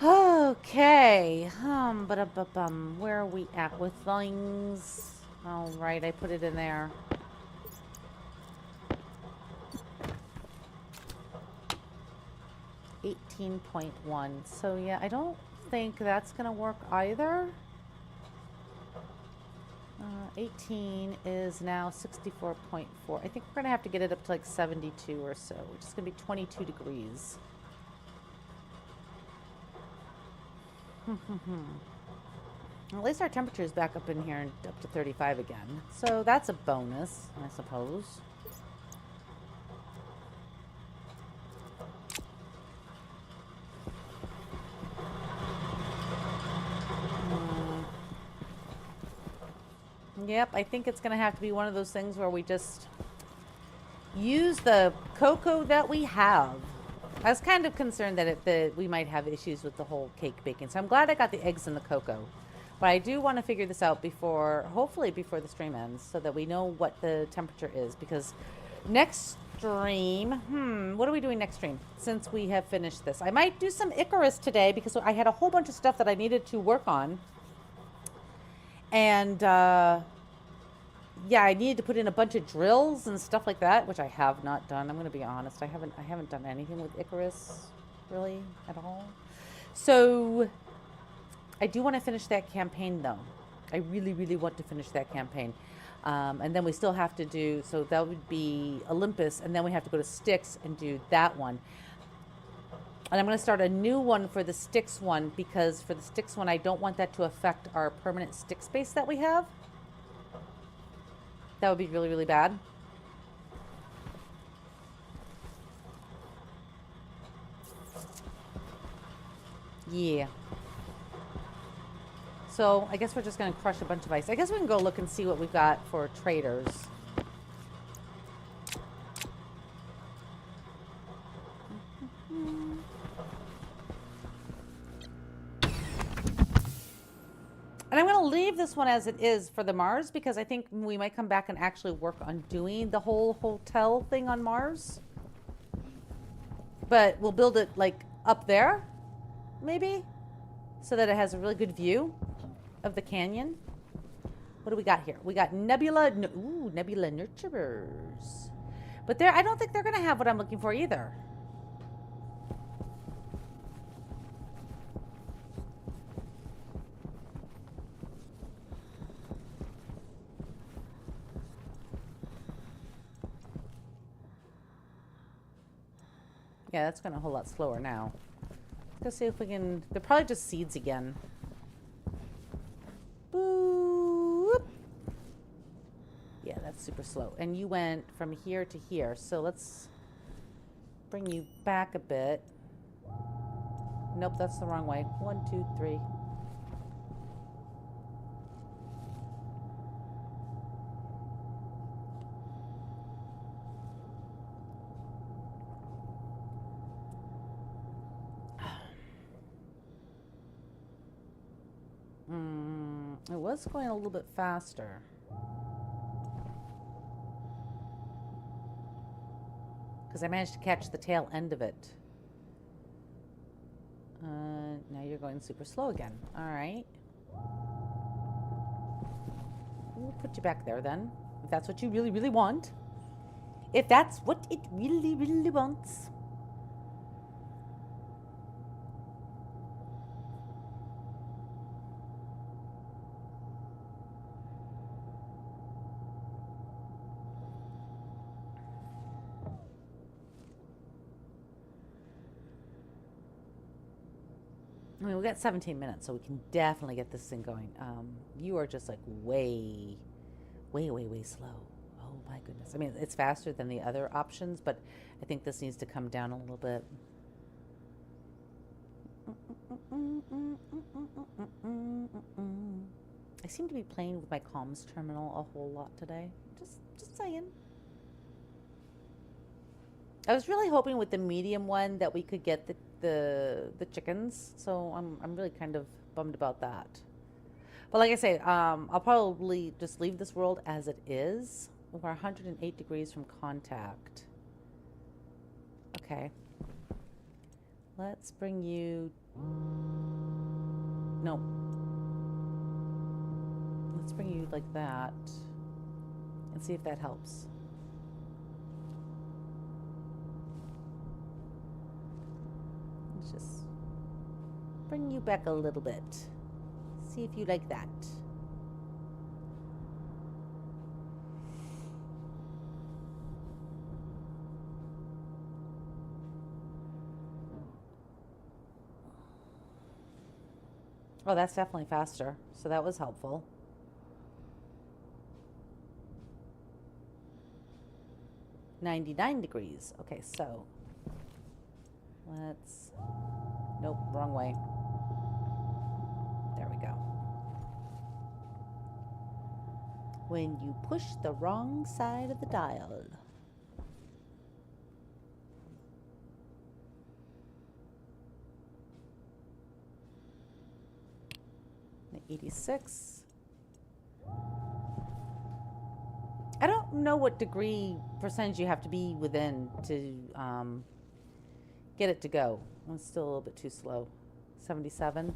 Okay. Where are we at with things? All right, I put it in there. $18.1. So yeah, I don't think that's gonna work either. 18 is now 64.4. I think we're gonna have to get it up to like 72 or so, which is gonna be 22 degrees. At least our temperature is back up in here and up to 35 again. So that's a bonus, I suppose. Yep, I think it's going to have to be one of those things where we just use the cocoa that we have. I was kind of concerned that we might have issues with the whole cake baking. So I'm glad I got the eggs and the cocoa. But I do want to figure this out hopefully before the stream ends, so that we know what the temperature is. Because next stream, what are we doing next stream? Since we have finished this, I might do some Icarus today because I had a whole bunch of stuff that I needed to work on. And yeah, I needed to put in a bunch of drills and stuff like that, which I have not done. I'm going to be honest. I haven't done anything with Icarus really at all. So I do want to finish that campaign though. I really, really want to finish that campaign. And then we still have to do, so that would be Olympus, and then we have to go to Styx and do that one. And I'm going to start a new one for the Styx one, because for the Styx one, I don't want that to affect our permanent Styx space that we have. That would be really, really bad. Yeah. So I guess we're just going to crush a bunch of ice. I guess we can go look and see what we've got for traders. And I'm going to leave this one as it is for the Mars, because I think we might come back and actually work on doing the whole hotel thing on Mars. But we'll build it like up there, maybe, so that it has a really good view of the canyon. What do we got here? We got Nebula Nurturers. But I don't think they're going to have what I'm looking for either. Yeah, that's going a whole lot slower now. Let's see if we can... They're probably just seeds again. Boop. Yeah, that's super slow. And you went from here to here. So let's bring you back a bit. Nope, that's the wrong way. 1, 2, 3. It was going a little bit faster. Because I managed to catch the tail end of it. Now you're going super slow again. All right. We'll put you back there then, if that's what you really, really want. If that's what it really, really wants. I mean, we got 17 minutes, so we can definitely get this thing going. You are just like way, way, way, way slow. Oh my goodness. I mean, it's faster than the other options, but I think this needs to come down a little bit. I seem to be playing with my comms terminal a whole lot today. Just saying. I was really hoping with the medium one that we could get the chickens, so I'm really kind of bummed about that. But like I say, I'll probably just leave this world as it is. We're 108 degrees from contact. Okay. Let's bring you Nope. Let's bring you like that and see if that helps. Let's just bring you back a little bit. See if you like that. Oh, that's definitely faster. So that was helpful. $99. Okay, so let's... Nope, wrong way. There we go. When you push the wrong side of the dial. The 86. I don't know what degree percentage you have to be within to get it to go. It's still a little bit too slow. 77.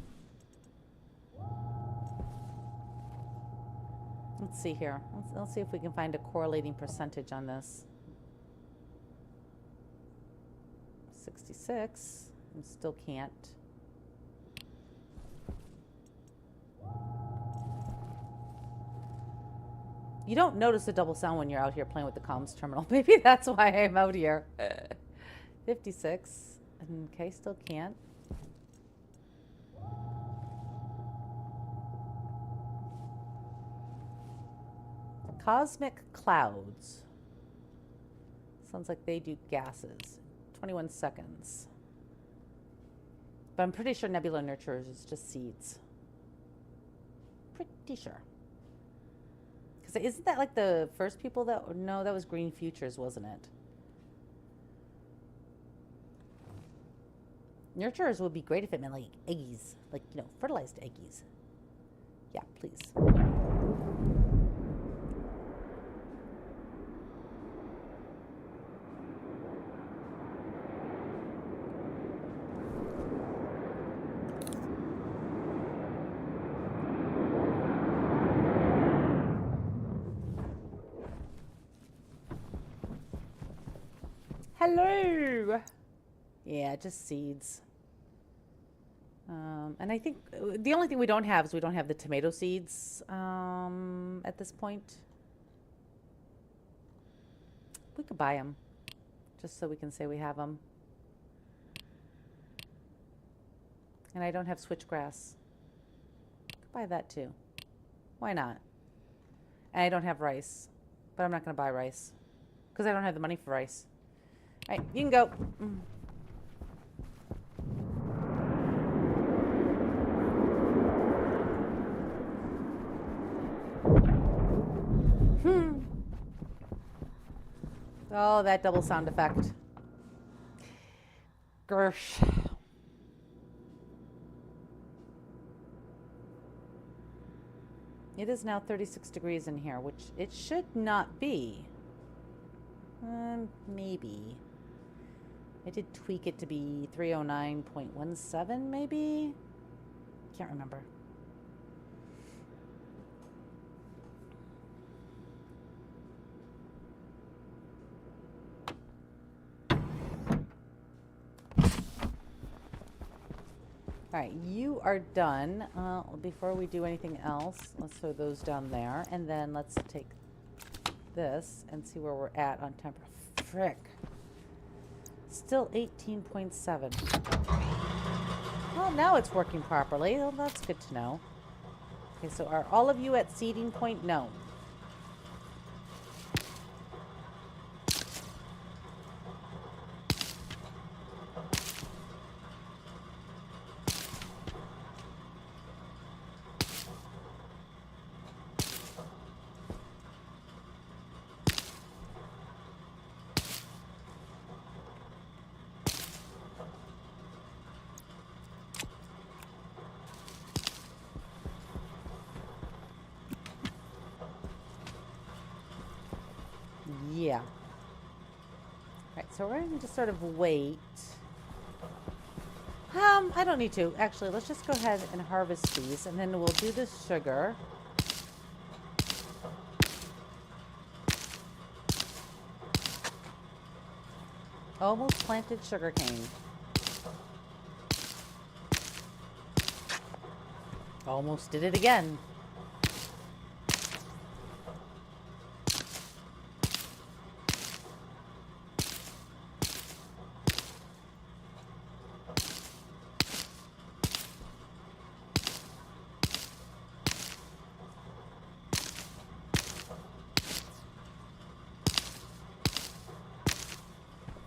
Let's see here. Let's see if we can find a correlating percentage on this. 66. I still can't. You don't notice the double sound when you're out here playing with the comms terminal. Maybe that's why I'm out here. 56. Okay, still can't. Cosmic clouds. Sounds like they do gases. 21 seconds. But I'm pretty sure nebula nurturers is just seeds. Pretty sure. Because isn't that like the first people that... No, that was Green Futures, wasn't it? Nurturers would be great if it meant like eggies. Like, you know, fertilized eggies. Yeah, please. Hello. Yeah, just seeds. And I think the only thing we don't have is we don't have the tomato seeds at this point. We could buy them just so we can say we have them. And I don't have switchgrass. Could buy that too. Why not? And I don't have rice, but I'm not going to buy rice because I don't have the money for rice. All right, you can go. Oh, that double sound effect. Gersh. It is now 36 degrees in here, which it should not be. Maybe. I did tweak it to be 309.17, maybe? Can't remember. All right, you are done. Before we do anything else, let's throw those down there. And then let's take this and see where we're at on temperature. Frick. Still 18.7. Well, now it's working properly. Well, that's good to know. Okay, so are all of you at seeding point? No. Yeah. All right, so we're going to just sort of wait. I don't need to. Actually, let's just go ahead and harvest these, and then we'll do the sugar. Almost planted sugarcane. Almost did it again.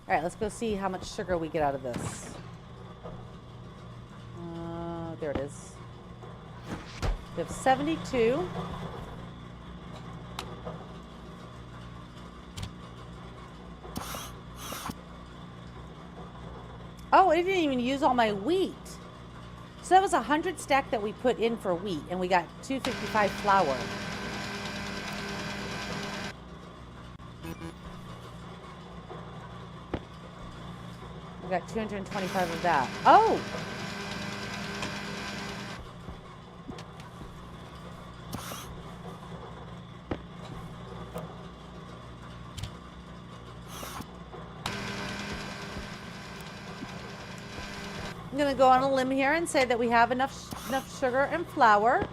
All right, let's go see how much sugar we get out of this. There it is. We have 72. Oh, I didn't even use all my wheat. So that was 100 stack that we put in for wheat, and we got 255 flour. We got 225 of that. Oh! I'm gonna go on a limb here and say that we have enough sugar and flour.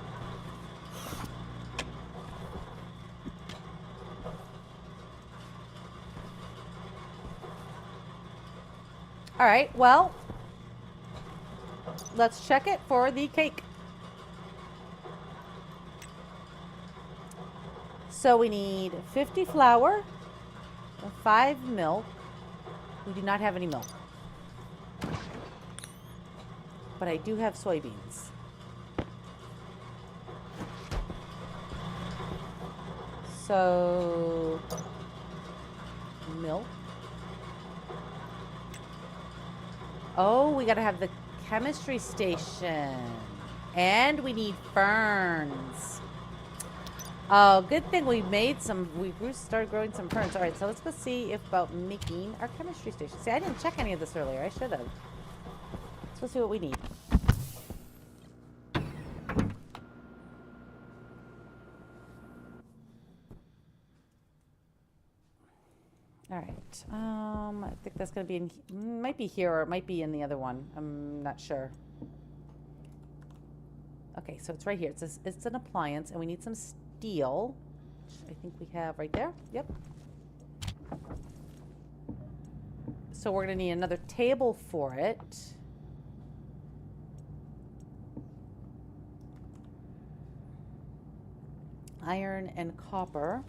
All right, well, let's check it for the cake. So we need 50 flour, 5 milk. We do not have any milk. But I do have soybeans. So, milk. Oh, we gotta have the chemistry station. And we need ferns. Oh, good thing we made some, we started growing some ferns. All right, so let's go see about making our chemistry station. See, I didn't check any of this earlier. I should have. Let's see what we need. All right. I think that's going to be in, might be here or it might be in the other one. I'm not sure. Okay, so it's right here. It's an appliance and we need some steel, which I think we have right there. Yep. So we're going to need another table for it. Iron and copper.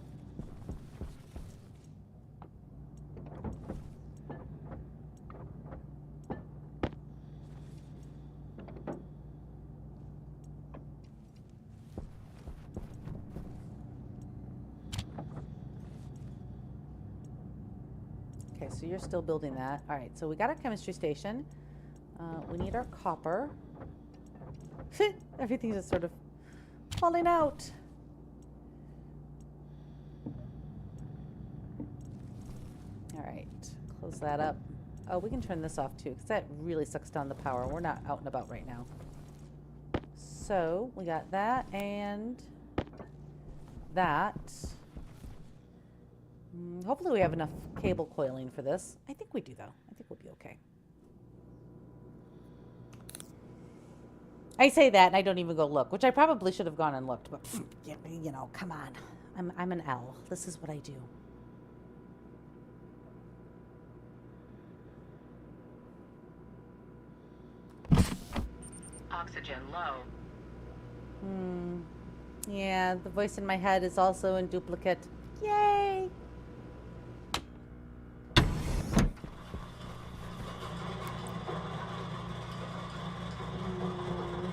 Okay, so you're still building that. All right, so we got our chemistry station. We need our copper. Everything's just sort of falling out. All right, close that up. Oh, we can turn this off too, because that really sucks down the power. We're not out and about right now. So we got that and that. Hopefully we have enough cable coiling for this. I think we do, though. I think we'll be okay. I say that and I don't even go look, which I probably should have gone and looked, but you know, come on. I'm an L. This is what I do. Oxygen low. Yeah, the voice in my head is also in duplicate. Yay!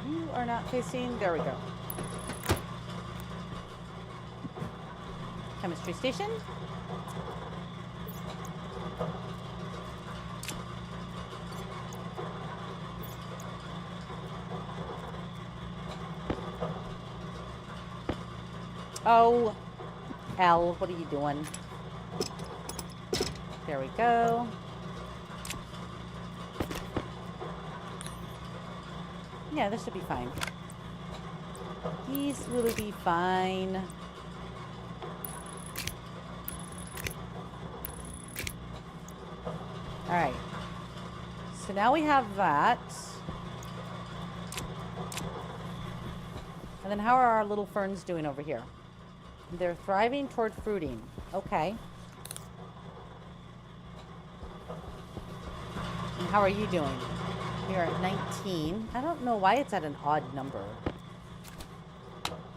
You are not facing. There we go. Chemistry station. Oh, L, what are you doing? There we go. Yeah, this should be fine. These will be fine. Alright. So now we have that. And then how are our little ferns doing over here? They're thriving toward fruiting. Okay. And how are you doing? You're at 19. I don't know why it's at an odd number.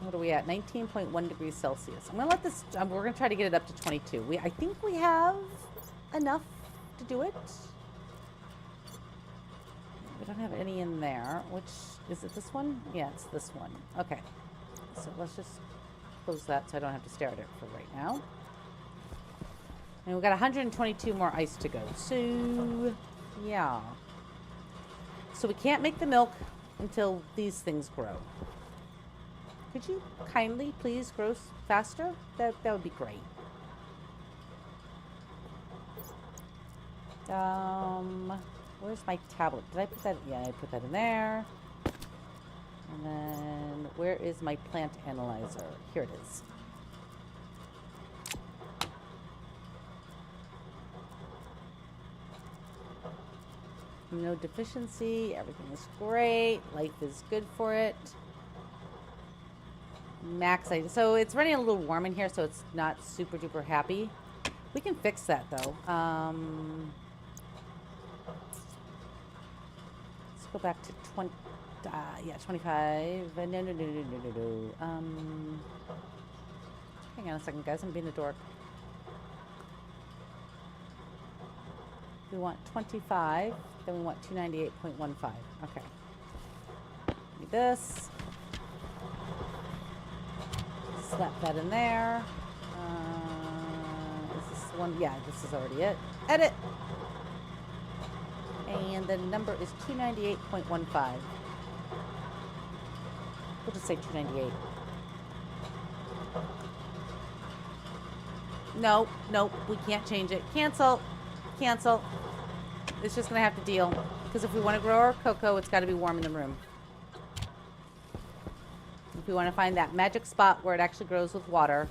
What are we at? 19.1 degrees Celsius. I'm going to let this... we're going to try to get it up to 22. I think we have enough to do it. We don't have any in there. Which... Is it this one? Yeah, it's this one. Okay. So let's just close that so I don't have to stare at it for right now. And we've got 122 more ice to go. So... Yeah. So we can't make the milk until these things grow. Could you kindly please grow faster? That would be great. Where's my tablet? Did I put that? Yeah, I put that in there. And then where is my plant analyzer? Here it is. No deficiency. Everything is great. Life is good for it. Max, so it's running a little warm in here, so it's not super duper happy. We can fix that though. Let's go back to 20. Yeah, 25. No. Hang on a second, guys. I'm being a dork. We want 25. Then we want 298.15. Okay. Need this. Slap that in there. Is this one? Yeah, this is already it. Edit. And the number is 298.15. We'll just say 298. No, we can't change it. Cancel. Cancel. It's just going to have to deal. Because if we want to grow our cocoa, it's got to be warm in the room. If we want to find that magic spot where it actually grows with water,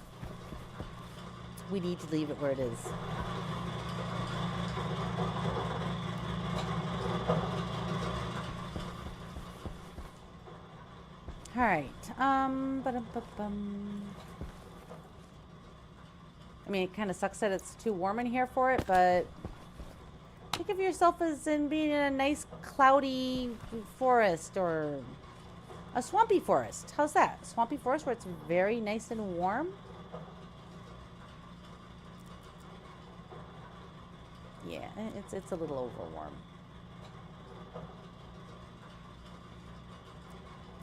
we need to leave it where it is. All right. I mean, it kind of sucks that it's too warm in here for it, but think of yourself as in being in a nice cloudy forest or a swampy forest. How's that? Swampy forest where it's very nice and warm? Yeah, it's a little overwarm.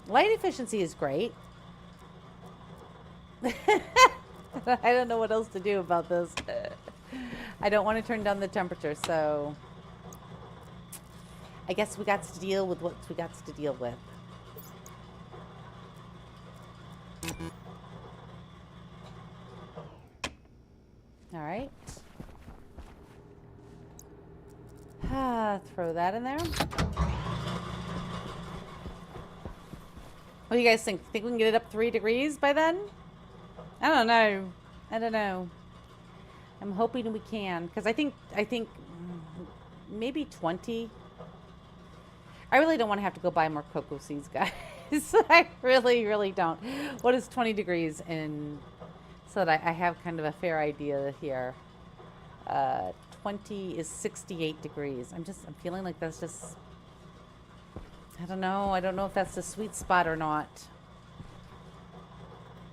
Light efficiency is great. I don't know what else to do about this. I don't want to turn down the temperature, so I guess we got to deal with what we got to deal with. All right. Throw that in there. What do you guys think? Think we can get it up 3 degrees by then? I don't know. I don't know. I'm hoping we can, because I think maybe 20. I really don't want to have to go buy more cocoa seeds, guys. I really don't. What is 20 degrees in, so that I have kind of a fair idea here. 20 is 68 degrees. I'm feeling like that's just, I don't know if that's the sweet spot or not.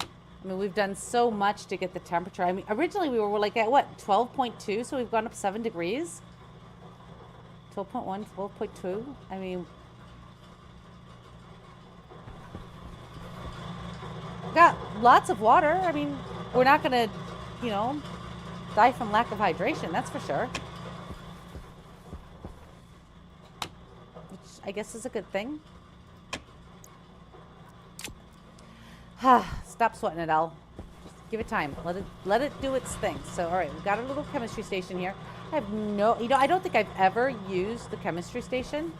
I mean, we've done so much to get the temperature. I mean, originally we were like at what, 12.2, so we've gone up 7 degrees. 12.1, 12.2. I mean, got lots of water. I mean, we're not gonna, die from lack of hydration, that's for sure. Which I guess is a good thing. Stop sweating it, Al. Just give it time. Let it do its thing. So, all right, we've got a little chemistry station here. I have no, I don't think I've ever used the chemistry station.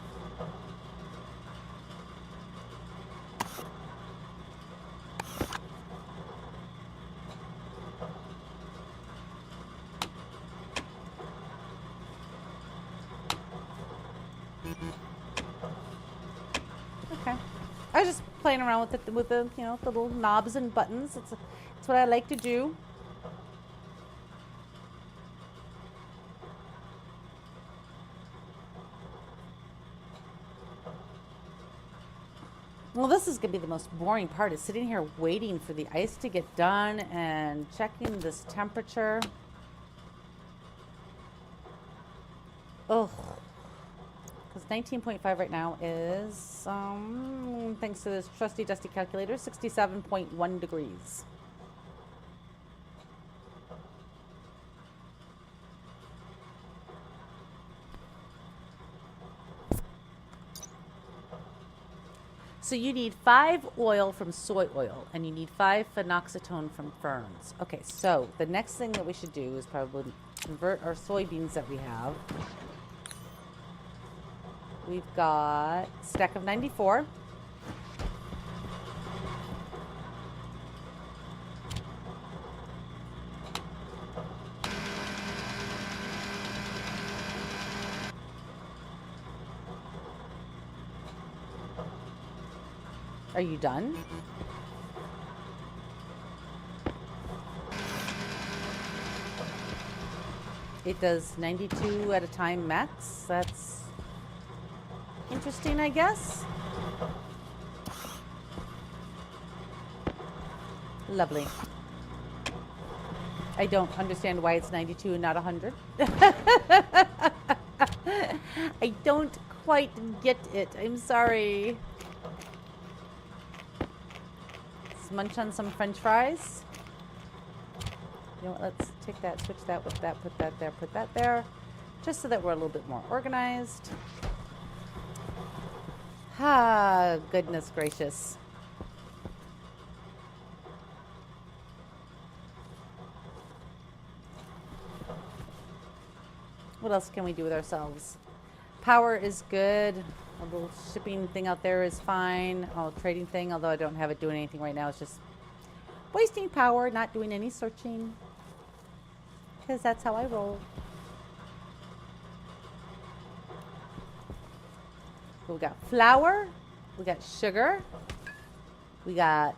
I was just playing around with the you know, the little knobs and buttons. It's what I like to do. Well, this is going to be the most boring part, is sitting here waiting for the ice to get done and checking this temperature. Ugh. Because 19.5 right now is, thanks to this trusty dusty calculator, 67.1 degrees. So you need 5 oil from soy oil, and you need 5 phenoxyetone from ferns. Okay, so the next thing that we should do is probably convert our soybeans that we have. We've got a stack of 94. Are you done? It does 92 at a time max. That's interesting, I guess. Lovely. I don't understand why it's 92 and not 100. I don't quite get it. I'm sorry. Let's munch on some French fries. You know what, let's take that, switch that with that, put that there, just so that we're a little bit more organized. Ah, goodness gracious. What else can we do with ourselves? Power is good. A little shipping thing out there is fine. Oh, trading thing, although I don't have it doing anything right now. It's just wasting power, not doing any searching. Because that's how I roll. We got flour. We got sugar. We got...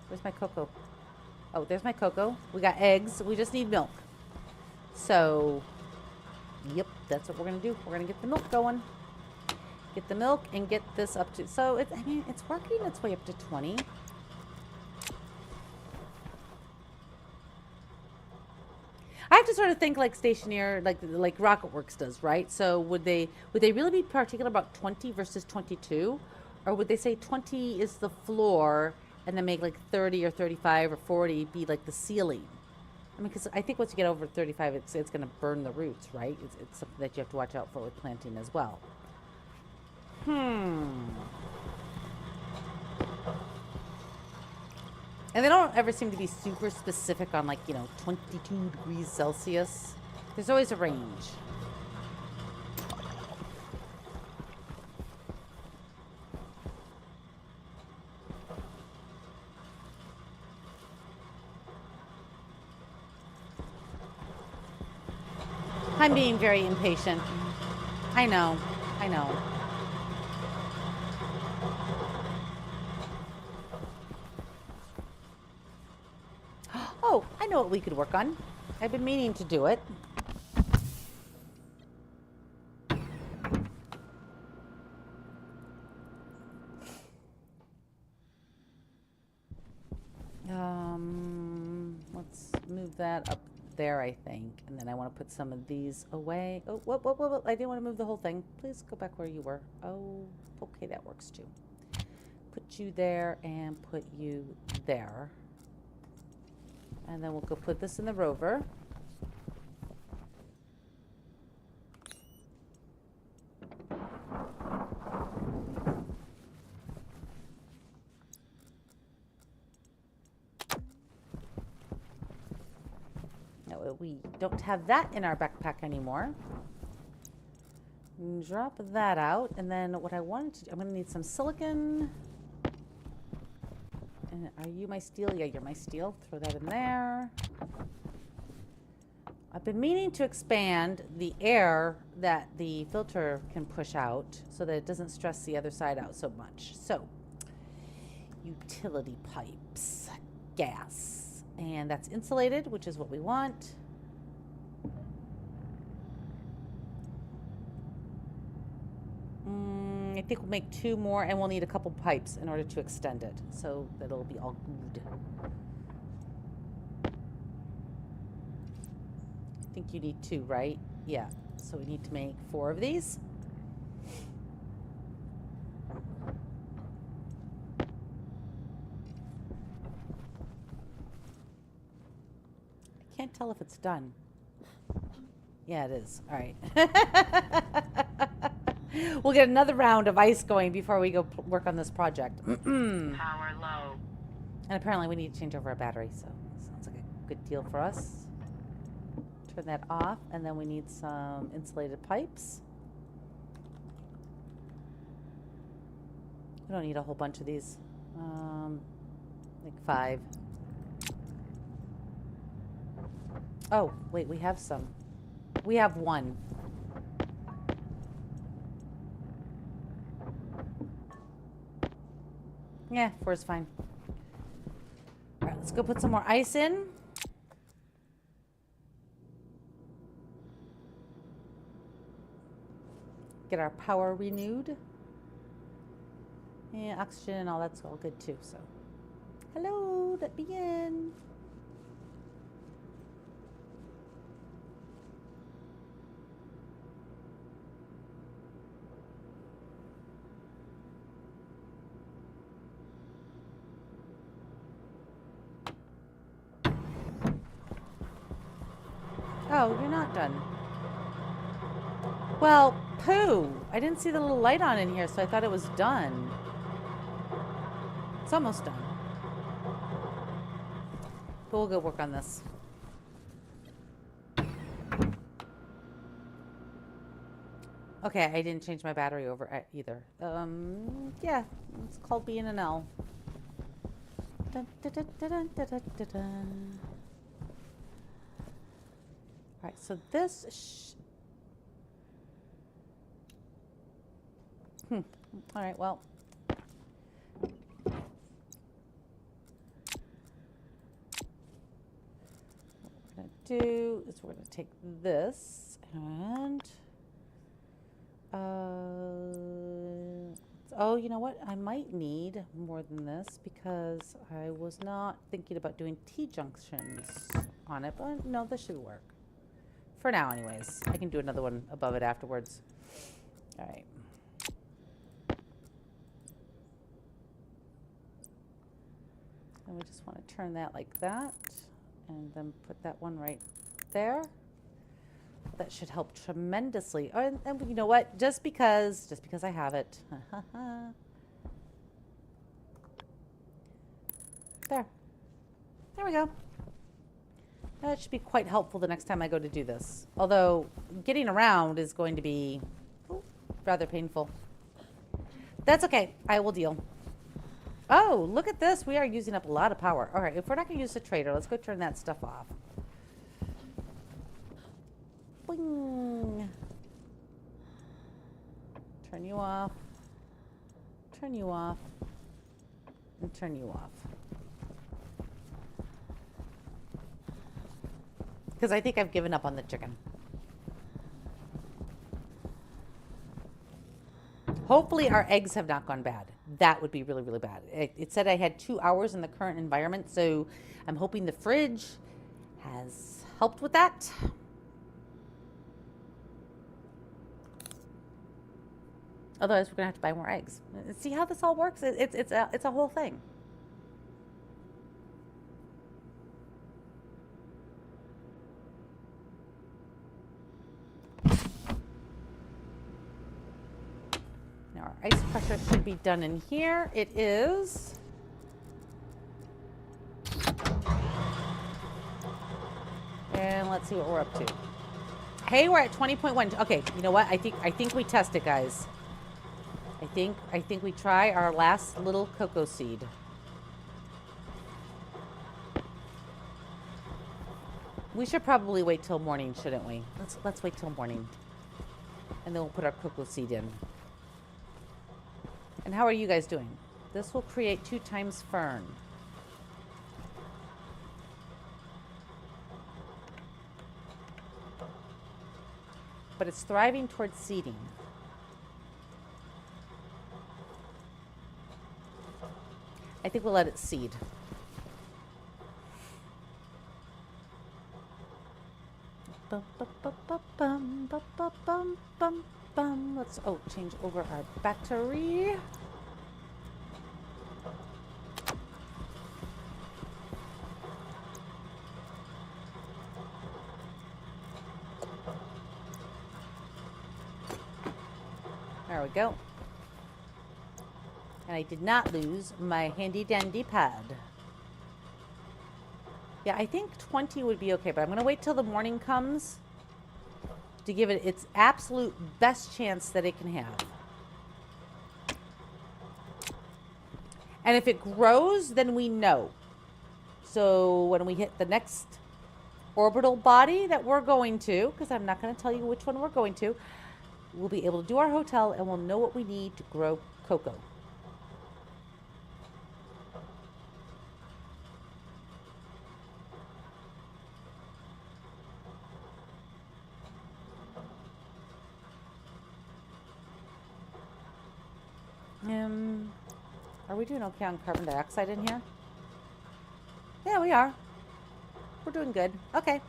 Where's my cocoa? Oh, there's my cocoa. We got eggs. We just need milk. So... Yep, that's what we're going to do. We're going to get the milk going. Get the milk and get this up to... So, I mean, it's working its way up to 20. I have to sort of think like Stationeer, like Rocket Works does, right? So would they really be particular about 20 versus 22? Or would they say 20 is the floor and then make like 30 or 35 or 40 be like the ceiling? I mean, because I think once you get over 35, it's going to burn the roots, right? It's something that you have to watch out for with planting as well. And they don't ever seem to be super specific on, like, you know, 22 degrees Celsius. There's always a range. I'm being very impatient. I know. I know. Oh, I know what we could work on. I've been meaning to do it. Let's move that up there, I think. And then I want to put some of these away. Oh, whoa. I didn't want to move the whole thing. Please go back where you were. Oh, okay, that works too. Put you there and put you there. And then we'll go put this in the rover. No, we don't have that in our backpack anymore. Drop that out. And then what I wanted to do, I'm going to need some silicon. And are you my steel? Yeah, you're my steel. Throw that in there. I've been meaning to expand the air that the filter can push out so that it doesn't stress the other side out so much. So utility pipes, gas, and that's insulated, which is what we want. I think we'll make 2 more, and we'll need a couple pipes in order to extend it, so that it'll be all good. I think you need 2, right? Yeah. So we need to make 4 of these. I can't tell if it's done. Yeah, it is. All right. We'll get another round of ice going before we go work on this project. Power low. And apparently we need to change over our battery, so sounds like a good deal for us. Turn that off, and then we need some insulated pipes. We don't need a whole bunch of these. Like 5. Oh, wait, we have some. We have 1. Yeah, 4 is fine. All right, let's go put some more ice in. Get our power renewed. Yeah, oxygen and all that's all good too, so. Hello, let me in. Oh, you're not done. Well, poo. I didn't see the little light on in here, so I thought it was done. It's almost done. But we'll go work on this. Okay, I didn't change my battery over either. Yeah, it's called being an L. Dun, dun, dun, dun, dun, dun, dun, dun. All right, so this. All right, well. What we're going to do is we're going to take this and. Oh, you know what? I might need more than this because I was not thinking about doing T-junctions on it, but no, this should work. For now, anyways. I can do another one above it afterwards. All right. And we just want to turn that like that, and then put that one right there. That should help tremendously. Oh, and you know what? Just because I have it. There. There we go. That should be quite helpful the next time I go to do this. Although, getting around is going to be rather painful. That's okay. I will deal. Oh, look at this. We are using up a lot of power. All right, if we're not going to use the trader, let's go turn that stuff off. Boing. Turn you off. Turn you off. And turn you off. Because I think I've given up on the chicken. Hopefully our eggs have not gone bad. That would be really, really bad. It said I had 2 hours in the current environment, so I'm hoping the fridge has helped with that. Otherwise, we're gonna have to buy more eggs. See how this all works? It's a whole thing. Now our ice pressure should be done in here. It is. And let's see what we're up to. Hey, we're at 20.1. Okay, you know what? I think we test it, guys. I think we try our last little cocoa seed. We should probably wait till morning, shouldn't we? Let's wait till morning. And then we'll put our cocoa seed in. And how are you guys doing? This will create 2 times fern. But it's thriving towards seeding. I think we'll let it seed. Let's change over our battery. There we go. And I did not lose my handy dandy pad. Yeah, I think 20 would be okay, but I'm going to wait till the morning comes to give it its absolute best chance that it can have. And if it grows, then we know. So when we hit the next orbital body that we're going to, because I'm not going to tell you which one we're going to, we'll be able to do our hotel and we'll know what we need to grow cocoa. Are we doing okay on carbon dioxide in here? Yeah, we are. We're doing good. Okay.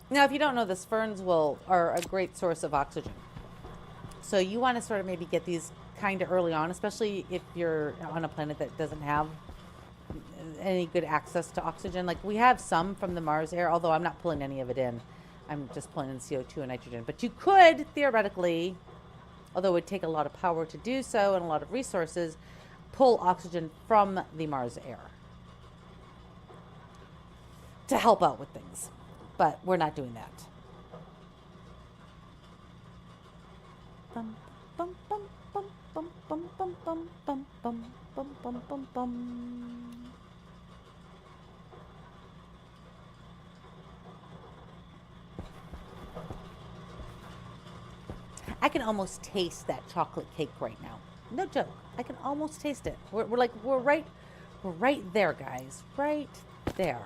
Now, if you don't know this, ferns are a great source of oxygen. So you want to sort of maybe get these kind of early on, especially if you're on a planet that doesn't have any good access to oxygen. Like we have some from the Mars air, although I'm not pulling any of it in. I'm just pulling in CO2 and nitrogen. But you could theoretically, although it would take a lot of power to do so and a lot of resources, pull oxygen from the Mars air to help out with things. But we're not doing that. Bum, bum, bum, bum, bum, bum, bum, bum, bum, bum, bum, bum, bum, bum. I can almost taste that chocolate cake right now. No joke. I can almost taste it. We're right there, guys. Right there.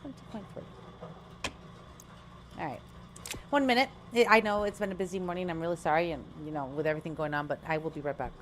20.3. All right. 1 minute. I know it's been a busy morning. I'm really sorry, and with everything going on, but I will be right back.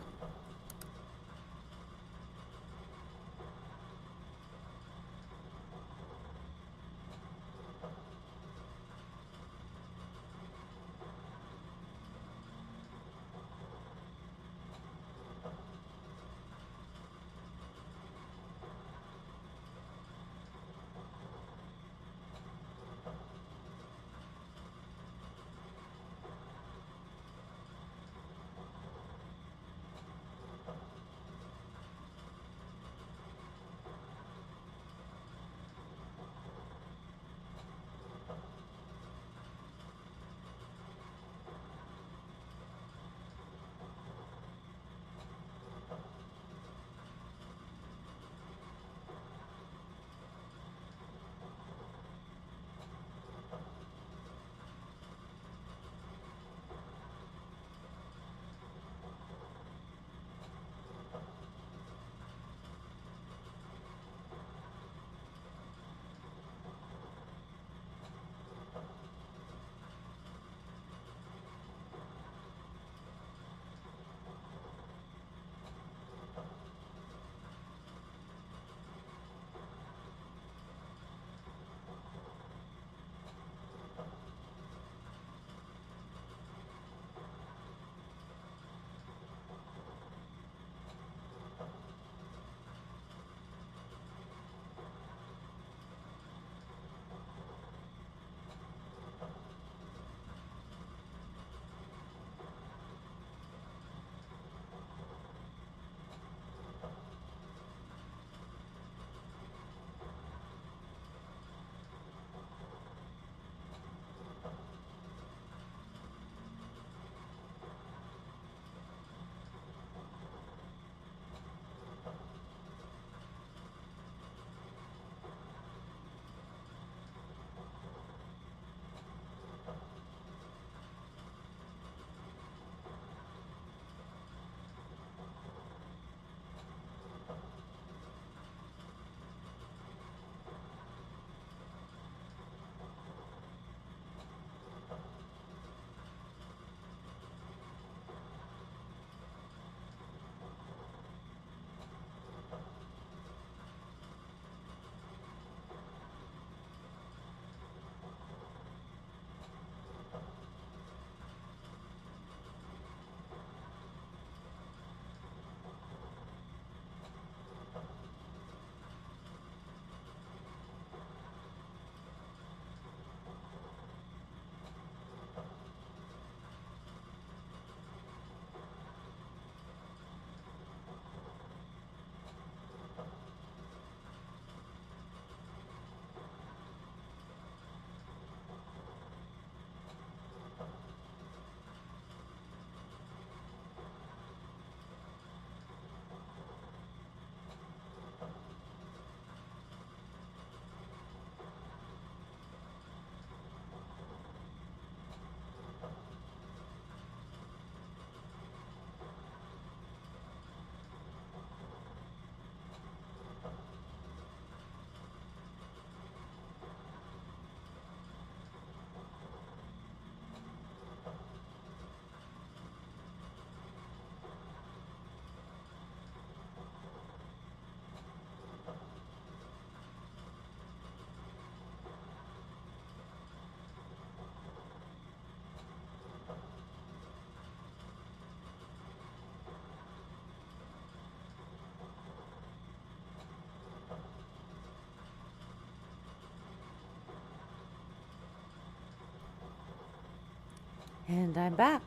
And I'm back.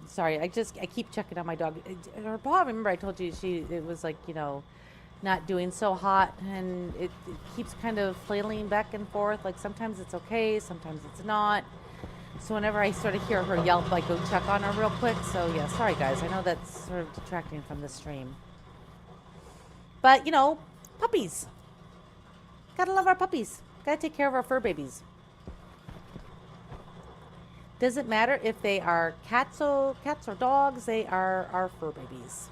Sorry, I keep checking on my dog. Her paw, remember I told you it was like, not doing so hot, and it keeps kind of flailing back and forth. Like sometimes it's okay, sometimes it's not. So whenever I sort of hear her yelp, I go check on her real quick. So yeah, sorry guys. I know that's sort of detracting from the stream. But, puppies. Gotta love our puppies. Gotta take care of our fur babies. Doesn't matter if they are cats or dogs, they are our fur babies.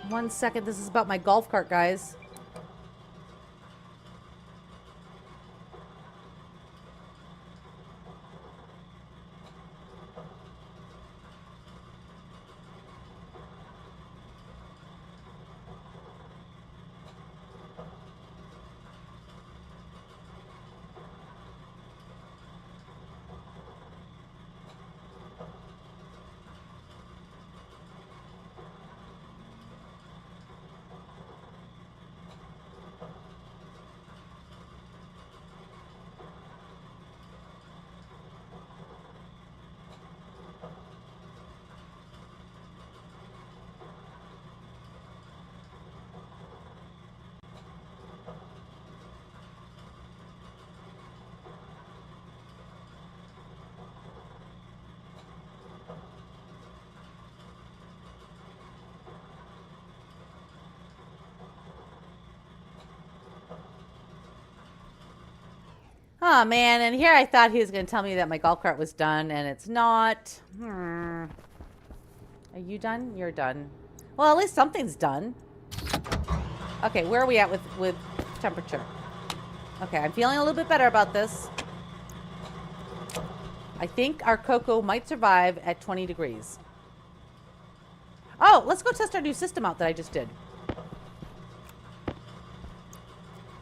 One second. This is about my golf cart, guys. Oh, man. And here I thought he was going to tell me that my golf cart was done, and it's not. Are you done? You're done. Well, at least something's done. Okay, where are we at with temperature? Okay, I'm feeling a little bit better about this. I think our cocoa might survive at 20 degrees. Oh, let's go test our new system out that I just did.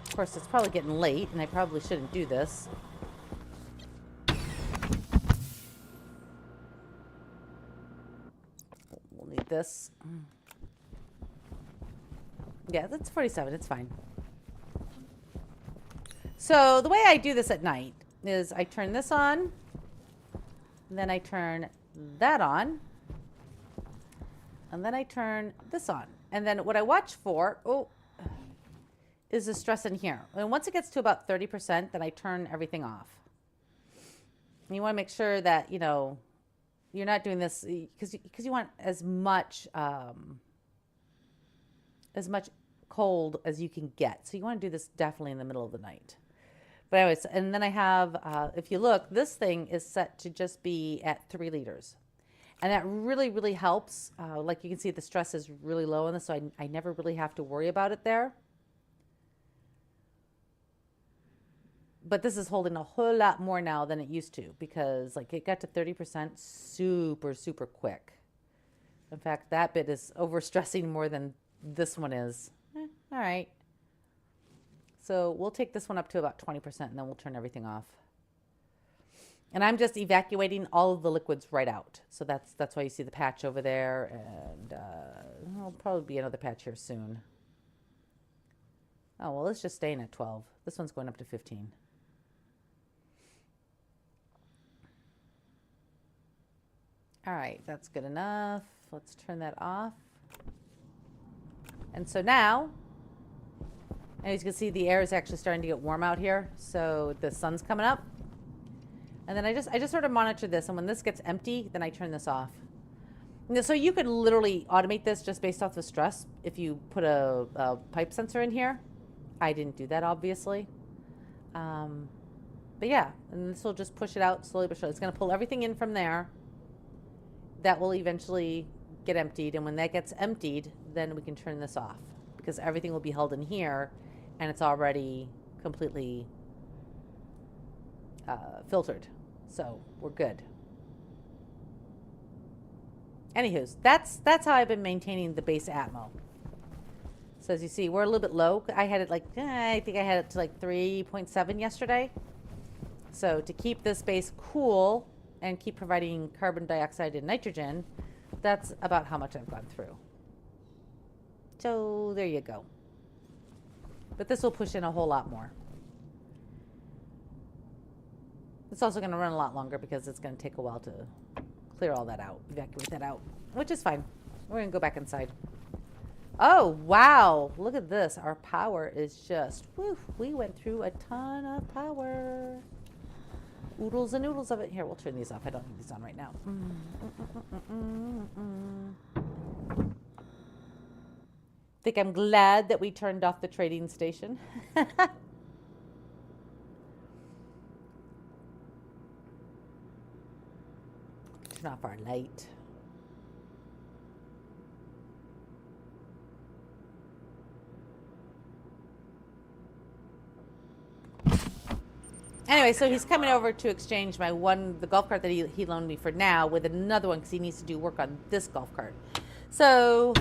Of course, it's probably getting late, and I probably shouldn't do this. We'll need this. Yeah, that's 47. It's fine. So the way I do this at night is I turn this on, and then I turn that on, and then I turn this on. And then what I watch for, is the stress in here. And once it gets to about 30%, then I turn everything off. And you want to make sure that, you're not doing this because you want as much cold as you can get. So you want to do this definitely in the middle of the night. But anyways, and then I have, if you look, this thing is set to just be at 3 liters. And that really, really helps. Like you can see, the stress is really low on this, so I never really have to worry about it there. But this is holding a whole lot more now than it used to, because like it got to 30% super, super quick. In fact, that bit is overstressing more than this one is. All right. So we'll take this one up to about 20%, and then we'll turn everything off. And I'm just evacuating all of the liquids right out. So that's why you see the patch over there, and there'll probably be another patch here soon. Oh, well, it's just staying at 12. This one's going up to 15. All right, that's good enough. Let's turn that off. And so now, as you can see, the air is actually starting to get warm out here. So the sun's coming up. And then I just sort of monitor this. And when this gets empty, then I turn this off. So you could literally automate this just based off the stress if you put a pipe sensor in here. I didn't do that, obviously. But yeah, and this will just push it out slowly but surely. It's going to pull everything in from there. That will eventually get emptied. And when that gets emptied, then we can turn this off. Because everything will be held in here, and it's already completely filtered. So we're good. Anywho, that's how I've been maintaining the base Atmo. So as you see, we're a little bit low. I had it I think I had it to like 3.7 yesterday. So to keep this base cool and keep providing carbon dioxide and nitrogen, that's about how much I've gone through. So there you go. But this will push in a whole lot more. It's also going to run a lot longer because it's going to take a while to clear all that out, evacuate that out, which is fine. We're going to go back inside. Oh, wow. Look at this. Our power is just, whew, we went through a ton of power. Oodles and noodles of it. Here, we'll turn these off. I don't need these on right now. Think I'm glad that we turned off the trading station. Turn off our light. Anyway, so he's coming over to exchange my the golf cart that he loaned me for now with another one because he needs to do work on this golf cart. So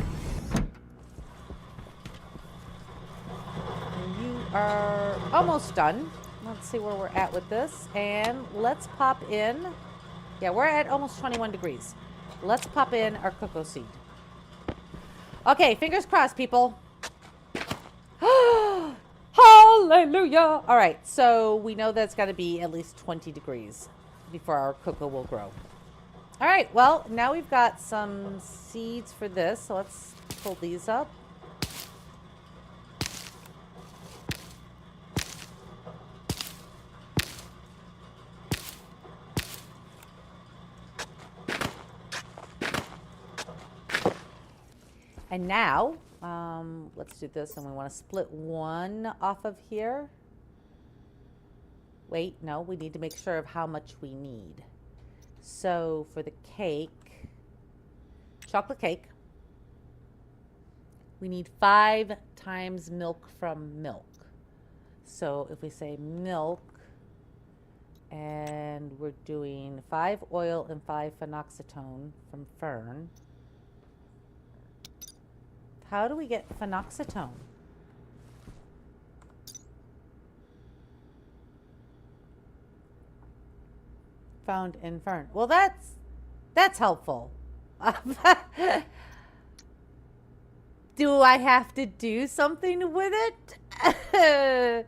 you are almost done. Let's see where we're at with this. And let's pop in. Yeah, we're at almost 21 degrees. Let's pop in our cocoa seed. Okay, fingers crossed, people. Hallelujah. All right, so we know that's got to be at least 20 degrees before our cocoa will grow. All right, well, now we've got some seeds for this, so let's pull these up. And now, let's do this, and we want to split one off of here. Wait, no, we need to make sure of how much we need. So for the cake, chocolate cake, we need 5 times milk from milk. So if we say milk, and we're doing 5 oil and 5 phenoxyetone from Fern. How do we get phenoxyetone? Found in Fern. Well, that's helpful. Do I have to do something with it?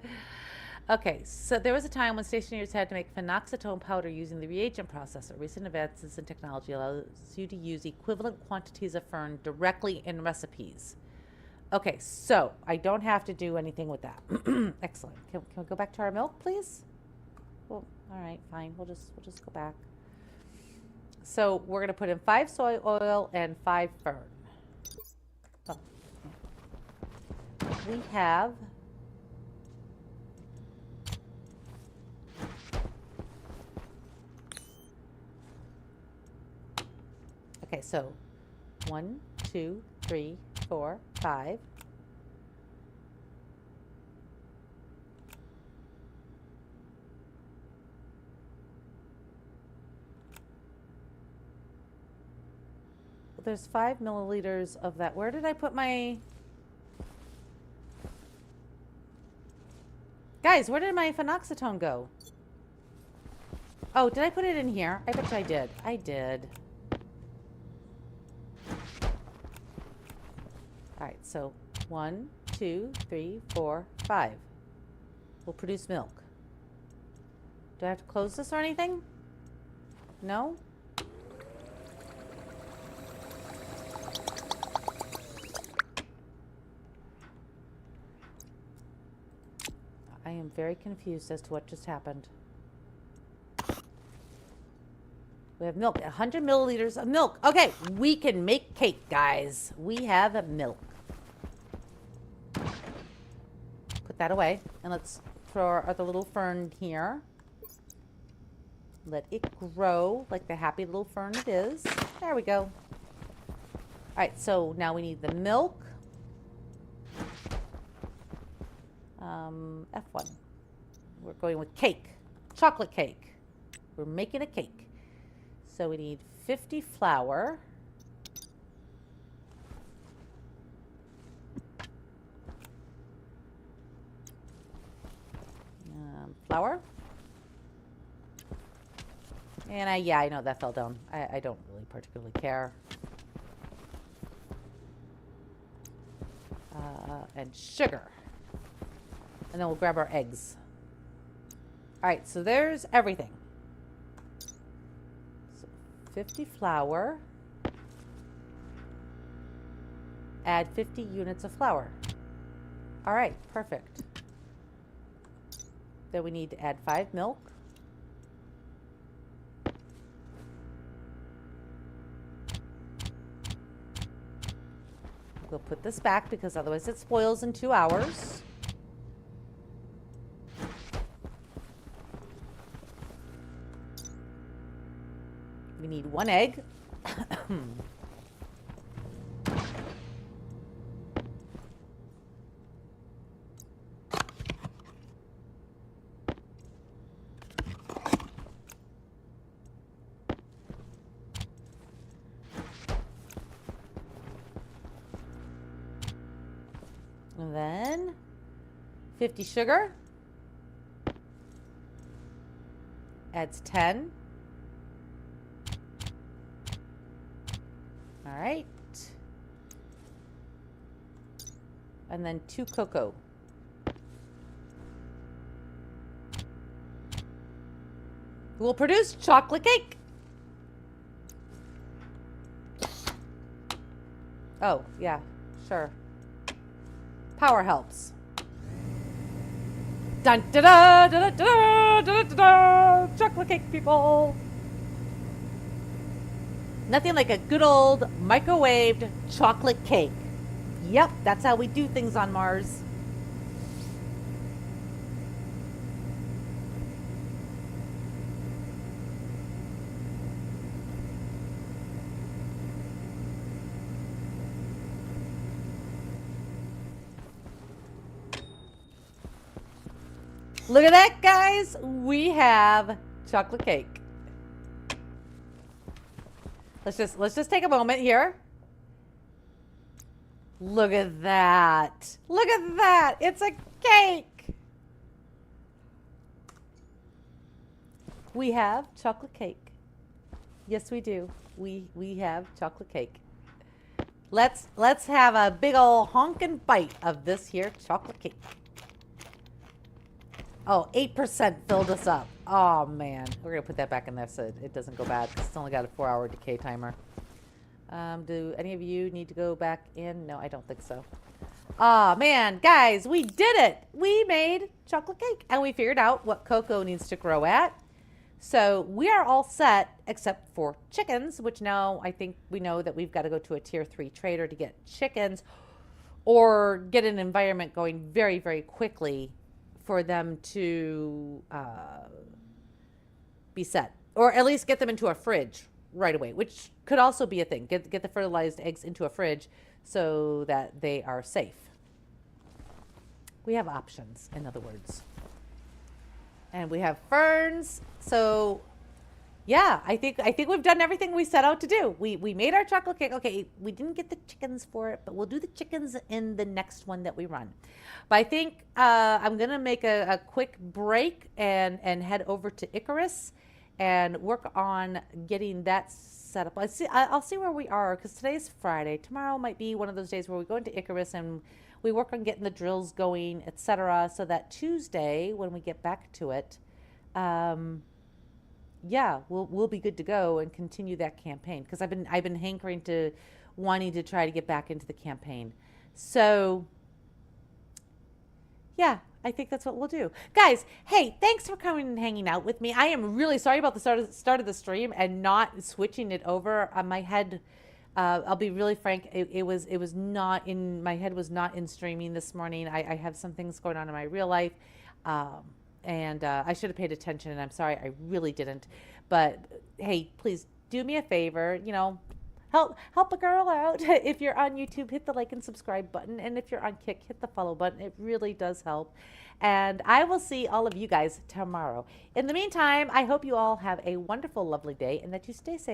Okay, so there was a time when Stationeers had to make phenoxyetone powder using the reagent processor. Recent advances in technology allows you to use equivalent quantities of Fern directly in recipes. Okay, so I don't have to do anything with that. Excellent. Can we go back to our milk, please? Well, all right, fine. We'll just go back. So we're going to put in 5 soy oil and 5 Fern. Oh. We have... Okay, so 1, 2, 3, 4, 5. There's 5 milliliters of that. Where did I put my... Guys, where did my phenoxyetone go? Oh, did I put it in here? I bet you I did. I did. All right, so 1, 2, 3, 4, 5. We'll produce milk. Do I have to close this or anything? No? I am very confused as to what just happened. We have milk, 100 milliliters of milk. Okay, we can make cake, guys. We have milk. Put that away, and let's throw our other little fern here. Let it grow like the happy little fern it is. There we go. All right, so now we need the milk. F1. We're going with cake, chocolate cake. We're making a cake. So we need 50 flour. Flour. And yeah, I know that fell down. I don't really particularly care. and sugar. And then we'll grab our eggs. All right, so there's everything. So 50 flour. Add 50 units of flour. All right, perfect. Then we need to add 5 milk. We'll put this back because otherwise it spoils in 2 hours. We need 1 egg. And then 50 sugar. Adds 10. All right. And then 2 cocoa. We'll produce chocolate cake. Oh, yeah, sure. Power helps. Dun da da da da da da da da! Chocolate cake, people. Nothing like a good old microwaved chocolate cake. Yep, that's how we do things on Mars. Look at that, guys. We have chocolate cake. Let's just take a moment here. Look at that. Look at that. It's a cake. We have chocolate cake. Yes, we do. We have chocolate cake. Let's have a big old honkin' bite of this here chocolate cake. Oh, 8% filled us up. Oh, man. We're going to put that back in there so it doesn't go bad. It's only got a 4-hour decay timer. Do any of you need to go back in? No, I don't think so. Oh, man. Guys, we did it. We made chocolate cake. And we figured out what cocoa needs to grow at. So we are all set except for chickens, which now I think we know that we've got to go to a tier 3 trader to get chickens or get an environment going very, very quickly for them to be set, or at least get them into a fridge right away, which could also be a thing. Get the fertilized eggs into a fridge so that they are safe. We have options, in other words. And we have ferns. So yeah, I think we've done everything we set out to do. We made our chocolate cake. Okay, we didn't get the chickens for it, but we'll do the chickens in the next one that we run. But I think I'm gonna make a quick break and head over to Icarus and work on getting that set up. I'll see where we are, because today's Friday. Tomorrow might be one of those days where we go into Icarus and we work on getting the drills going, etc., so that Tuesday when we get back to it, yeah, we'll be good to go and continue that campaign, because I've been hankering to wanting to try to get back into the campaign. So yeah, I think that's what we'll do. Guys, hey, thanks for coming and hanging out with me. I am really sorry about the start of the stream and not switching it over. My head, I'll be really frank, it was not in, my head was not in streaming this morning. I have some things going on in my real life. And I should have paid attention, and I'm sorry, I really didn't. But hey, please do me a favor, you know, help a girl out. If you're on YouTube, hit the like and subscribe button, and if you're on Kick, hit the follow button. It really does help. And I will see all of you guys tomorrow. In the meantime, I hope you all have a wonderful, lovely day, and that you stay safe.